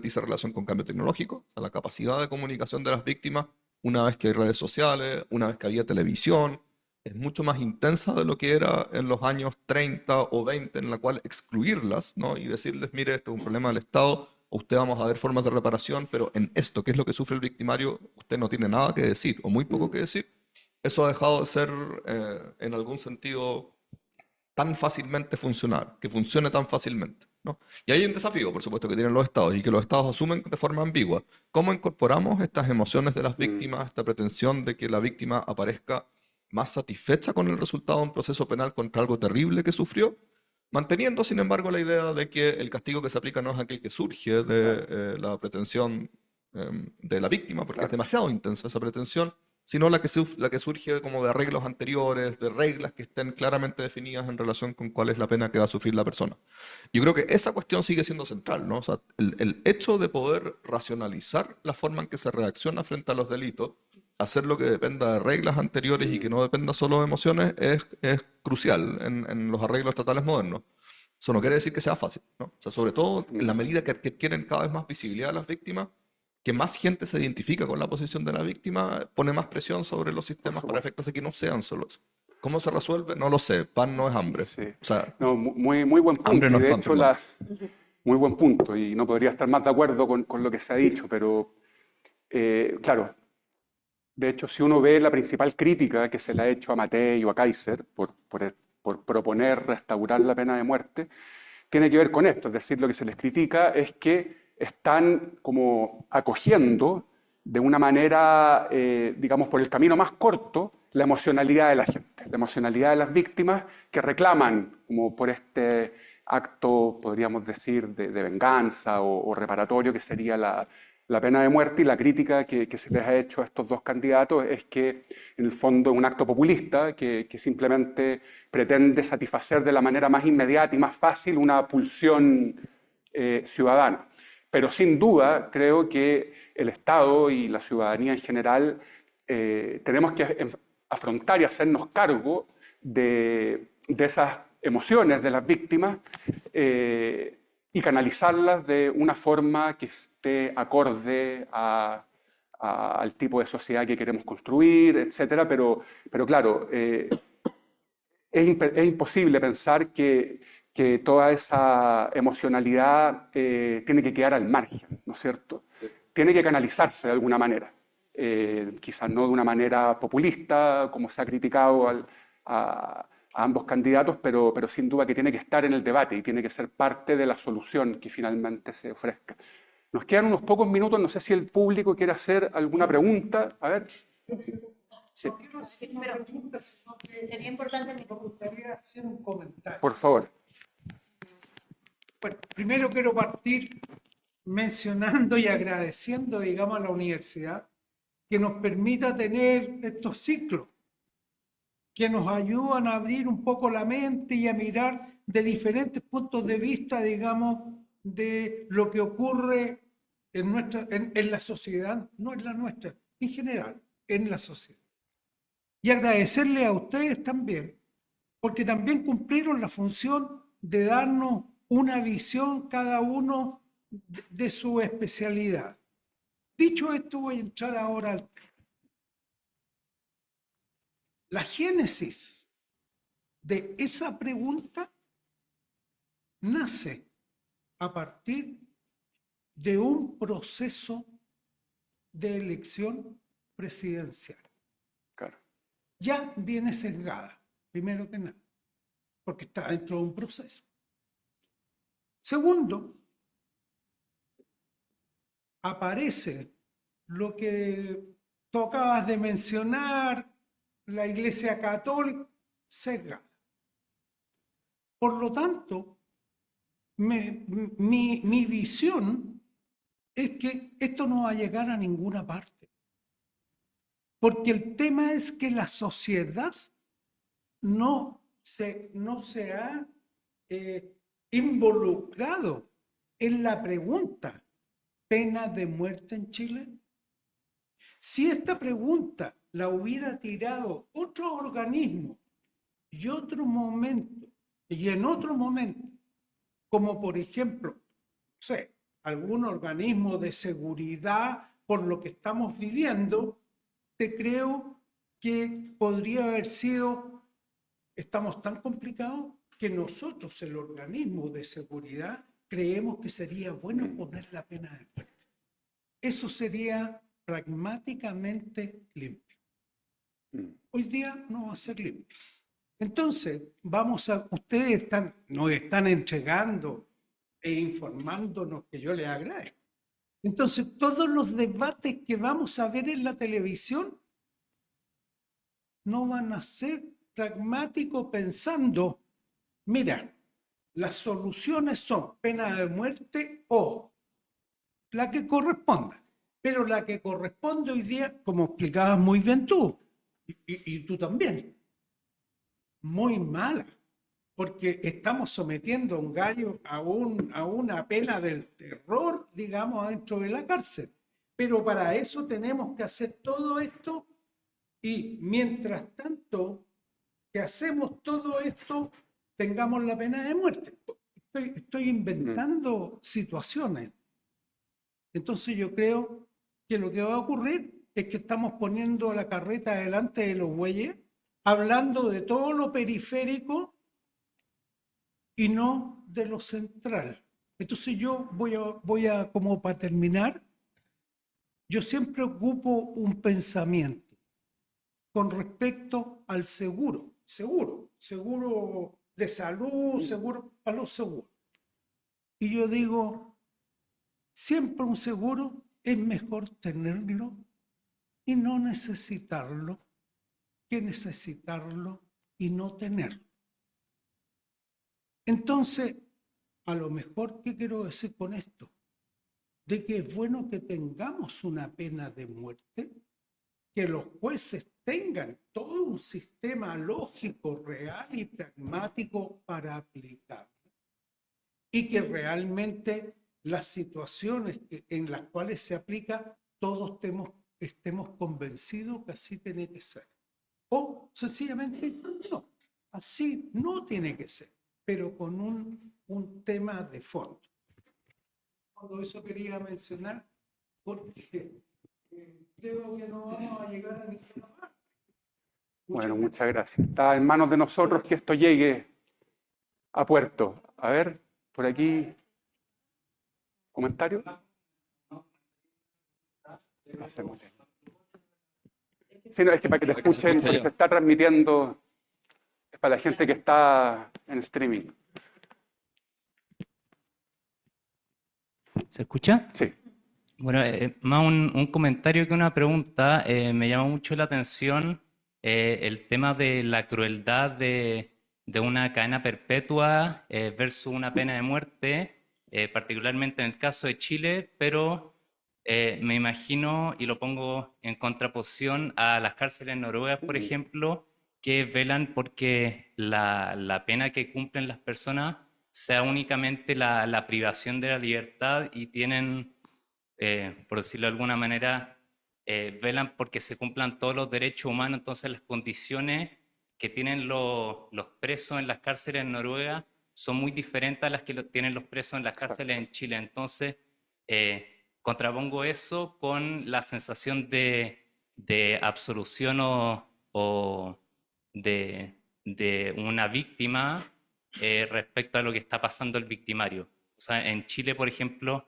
dice relación con cambio tecnológico, o sea, la capacidad de comunicación de las víctimas, una vez que hay redes sociales, una vez que había televisión, es mucho más intensa de lo que era en los años 30 o 20, en la cual excluirlas, ¿no? Y decirles, mire, esto es un problema del Estado, usted vamos a ver formas de reparación, pero en esto, que es lo que sufre el victimario, usted no tiene nada que decir, o muy poco que decir. Eso ha dejado de ser, en algún sentido, tan fácilmente funcionar, que funcione tan fácilmente, ¿no? Y hay un desafío, por supuesto, que tienen los estados y que los estados asumen de forma ambigua. ¿Cómo incorporamos estas emociones de las víctimas, esta pretensión de que la víctima aparezca más satisfecha con el resultado de un proceso penal contra algo terrible que sufrió, manteniendo, sin embargo, la idea de que el castigo que se aplica no es aquel que surge de la pretensión de la víctima, porque es demasiado intensa esa pretensión, sino la que surge como de arreglos anteriores, de reglas que estén claramente definidas en relación con cuál es la pena que va a sufrir la persona. Yo creo que esa cuestión sigue siendo central, ¿no? O sea, el hecho de poder racionalizar la forma en que se reacciona frente a los delitos, hacer lo que dependa de reglas anteriores y que no dependa solo de emociones, es crucial en los arreglos estatales modernos. Eso no quiere decir que sea fácil, ¿no? O sea, sobre todo en la medida que adquieren cada vez más visibilidad a las víctimas, que más gente se identifica con la posición de la víctima, pone más presión sobre los sistemas para efectos de que no sean solos. ¿Cómo se resuelve? No lo sé. Pan no es hambre. Sí. O sea, No, muy buen punto. hambre no Y es de pan, hecho, perdón. muy buen punto. Y no podría estar más de acuerdo con lo que se ha dicho, pero claro, de hecho, si uno ve la principal crítica que se le ha hecho a Matei o a Kaiser por proponer restaurar la pena de muerte, tiene que ver con esto. Es decir, lo que se les critica es que están como acogiendo de una manera, digamos, por el camino más corto, la emocionalidad de la gente, la emocionalidad de las víctimas que reclaman como por este acto, podríamos decir, de venganza o reparatorio que sería la pena de muerte. Y la crítica que se les ha hecho a estos dos candidatos es que en el fondo es un acto populista que simplemente pretende satisfacer de la manera más inmediata y más fácil una pulsión ciudadana. Pero sin duda creo que el Estado y la ciudadanía en general tenemos que afrontar y hacernos cargo de esas emociones de las víctimas y canalizarlas de una forma que esté acorde al tipo de sociedad que queremos construir, etcétera. Pero claro, es imposible pensar que toda esa emocionalidad tiene que quedar al margen, ¿no es cierto? Tiene que canalizarse de alguna manera. Quizás no de una manera populista, como se ha criticado a ambos candidatos, pero sin duda que tiene que estar en el debate y tiene que ser parte de la solución que finalmente se ofrezca. Nos quedan unos pocos minutos, no sé si el público quiere hacer alguna pregunta. A ver. Sí. No quiero hacer una pregunta, sino que Sería importante me gustaría hacer un comentario. Por favor. Bueno, primero quiero partir mencionando y agradeciendo, digamos, a la universidad que nos permita tener estos ciclos, que nos ayudan a abrir un poco la mente y a mirar de diferentes puntos de vista, digamos, de lo que ocurre en la sociedad, no en la nuestra, en general, en la sociedad. Y agradecerle a ustedes también, porque también cumplieron la función de darnos una visión cada uno de su especialidad. Dicho esto, voy a entrar ahora al tema. La génesis de esa pregunta nace a partir de un proceso de elección presidencial. Claro. Ya viene sesgada, primero que nada, porque está dentro de un proceso. Segundo, aparece lo que tú acabas de mencionar, la Iglesia Católica, sesgada. Por lo tanto, mi visión es que esto no va a llegar a ninguna parte. Porque el tema es que la sociedad no se ha involucrado en la pregunta, ¿pena de muerte en Chile? Si esta pregunta la hubiera tirado otro organismo y otro momento, y en otro momento, como por ejemplo, no sé, algún organismo de seguridad por lo que estamos viviendo, te creo que podría haber sido, estamos tan complicados que nosotros, el organismo de seguridad, creemos que sería bueno poner la pena de muerte. Eso sería pragmáticamente limpio. Hoy día no va a ser limpio. Entonces, ustedes nos están entregando e informándonos, que yo les agradezco. Entonces, todos los debates que vamos a ver en la televisión no van a ser pragmáticos pensando, mira, las soluciones son pena de muerte o la que corresponda. Pero la que corresponde hoy día, como explicabas muy bien tú, y tú también, muy mala, porque estamos sometiendo a un gallo a una pena del terror, digamos, adentro de la cárcel. Pero para eso tenemos que hacer todo esto y mientras tanto que hacemos todo esto, tengamos la pena de muerte. Estoy inventando situaciones. Entonces yo creo que lo que va a ocurrir es que estamos poniendo la carreta delante de los bueyes, hablando de todo lo periférico y no de lo central. Entonces yo voy a como para terminar, yo siempre ocupo un pensamiento con respecto al seguro de salud, seguro a los seguros. Y yo digo, siempre un seguro es mejor tenerlo y no necesitarlo que necesitarlo y no tenerlo. Entonces, a lo mejor, ¿qué quiero decir con esto? De que es bueno que tengamos una pena de muerte, que los jueces tengan todo un sistema lógico, real y pragmático para aplicarlo. Y que realmente las situaciones en las cuales se aplica, todos estemos convencidos que así tiene que ser. O sencillamente no. Así no tiene que ser, pero con un tema de fondo. Todo eso quería mencionar porque creo que no vamos a llegar a ninguna parte. Bueno, muchas gracias. Está en manos de nosotros que esto llegue a puerto. A ver, por aquí, ¿comentario? Hacemos. Sí, no, es que para que te escuchen, porque se está transmitiendo, es para la gente que está en streaming. ¿Se escucha? Sí. Bueno, más un comentario que una pregunta. Me llama mucho la atención el tema de la crueldad de una cadena perpetua versus una pena de muerte, particularmente en el caso de Chile, pero me imagino y lo pongo en contraposición a las cárceles noruegas, por ejemplo, que velan porque la pena que cumplen las personas sea únicamente la privación de la libertad y tienen, por decirlo de alguna manera, velan porque se cumplan todos los derechos humanos. Entonces las condiciones que tienen los presos en las cárceles en Noruega son muy diferentes a las que tienen los presos en las cárceles en Chile. Entonces, contrapongo eso con la sensación de absolución o de una víctima respecto a lo que está pasando el victimario. O sea, en Chile, por ejemplo,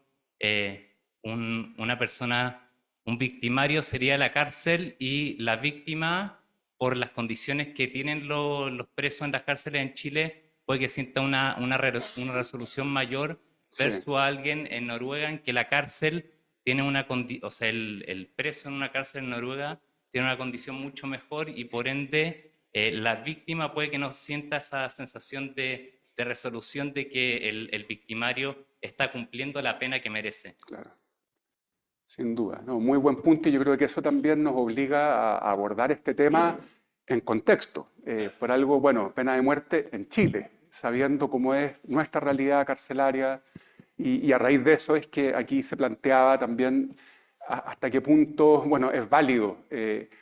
una persona, un victimario sería la cárcel y la víctima, por las condiciones que tienen los presos en las cárceles en Chile, puede que sienta una resolución mayor versus a alguien en Noruega en que la cárcel tiene una condición, o sea, el preso en una cárcel en Noruega tiene una condición mucho mejor y por ende la víctima puede que no sienta esa sensación de resolución de que el victimario está cumpliendo la pena que merece. Claro, sin duda. No, muy buen punto y yo creo que eso también nos obliga a abordar este tema en contexto. Por algo, bueno, pena de muerte en Chile, sabiendo cómo es nuestra realidad carcelaria y a raíz de eso es que aquí se planteaba también hasta qué punto, bueno, es válido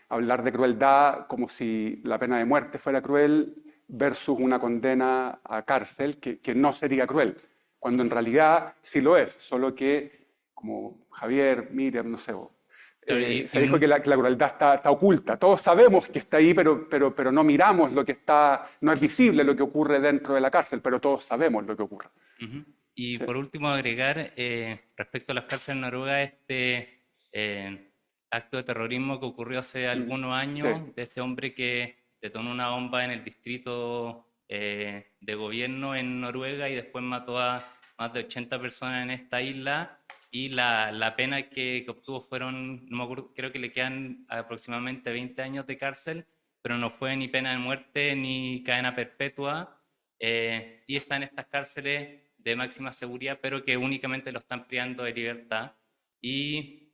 hablar de crueldad como si la pena de muerte fuera cruel versus una condena a cárcel que no sería cruel, cuando en realidad sí lo es, solo que, como Javier, Miriam, no sé, se dijo que la crueldad está oculta. Todos sabemos que está ahí, pero no miramos lo que está, no es visible lo que ocurre dentro de la cárcel, pero todos sabemos lo que ocurre. Y Sí. por último, agregar respecto a las cárceles noruegas, acto de terrorismo que ocurrió hace algunos años, Sí. de este hombre que detonó una bomba en el distrito de gobierno en Noruega y después mató a más de 80 personas en esta isla. Y la pena que obtuvo fueron, no me acuerdo, creo que le quedan aproximadamente 20 años de cárcel, pero no fue ni pena de muerte ni cadena perpetua. Y está en estas cárceles de máxima seguridad, pero que únicamente lo están privando de libertad. Y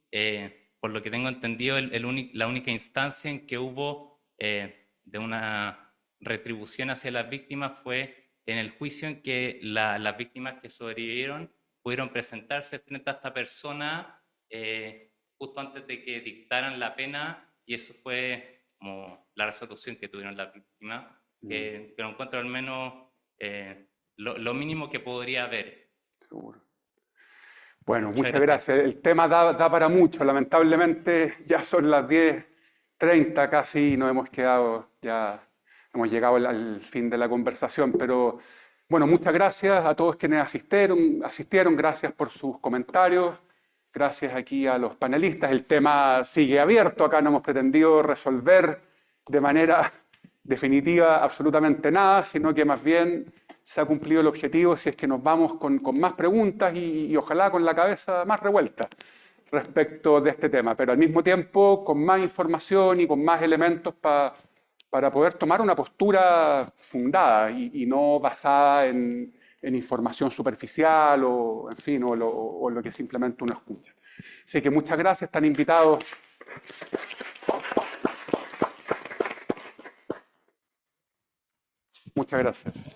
por lo que tengo entendido, la única instancia en que hubo de una retribución hacia las víctimas fue en el juicio en que las víctimas que sobrevivieron pudieron presentarse frente a esta persona justo antes de que dictaran la pena, y eso fue como la resolución que tuvieron las víctimas, que lo encuentro al menos lo mínimo que podría haber. Seguro. Bueno, Muchas muchas gracias. El tema da para mucho. Lamentablemente ya son las 10:30 casi y nos hemos quedado, ya hemos llegado al fin de la conversación. Pero bueno, muchas gracias a todos quienes asistieron. Gracias por sus comentarios. Gracias aquí a los panelistas. El tema sigue abierto. Acá no hemos pretendido resolver de manera definitiva absolutamente nada, sino que más bien se ha cumplido el objetivo si es que nos vamos con más preguntas y ojalá con la cabeza más revuelta respecto de este tema, pero al mismo tiempo con más información y con más elementos para poder tomar una postura fundada y no basada en información superficial o, en fin, o lo que simplemente uno escucha. Así que muchas gracias, están invitados. Muchas gracias.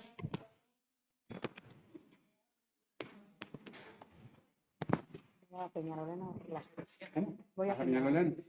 Peñalolén. Voy a Peñalolén.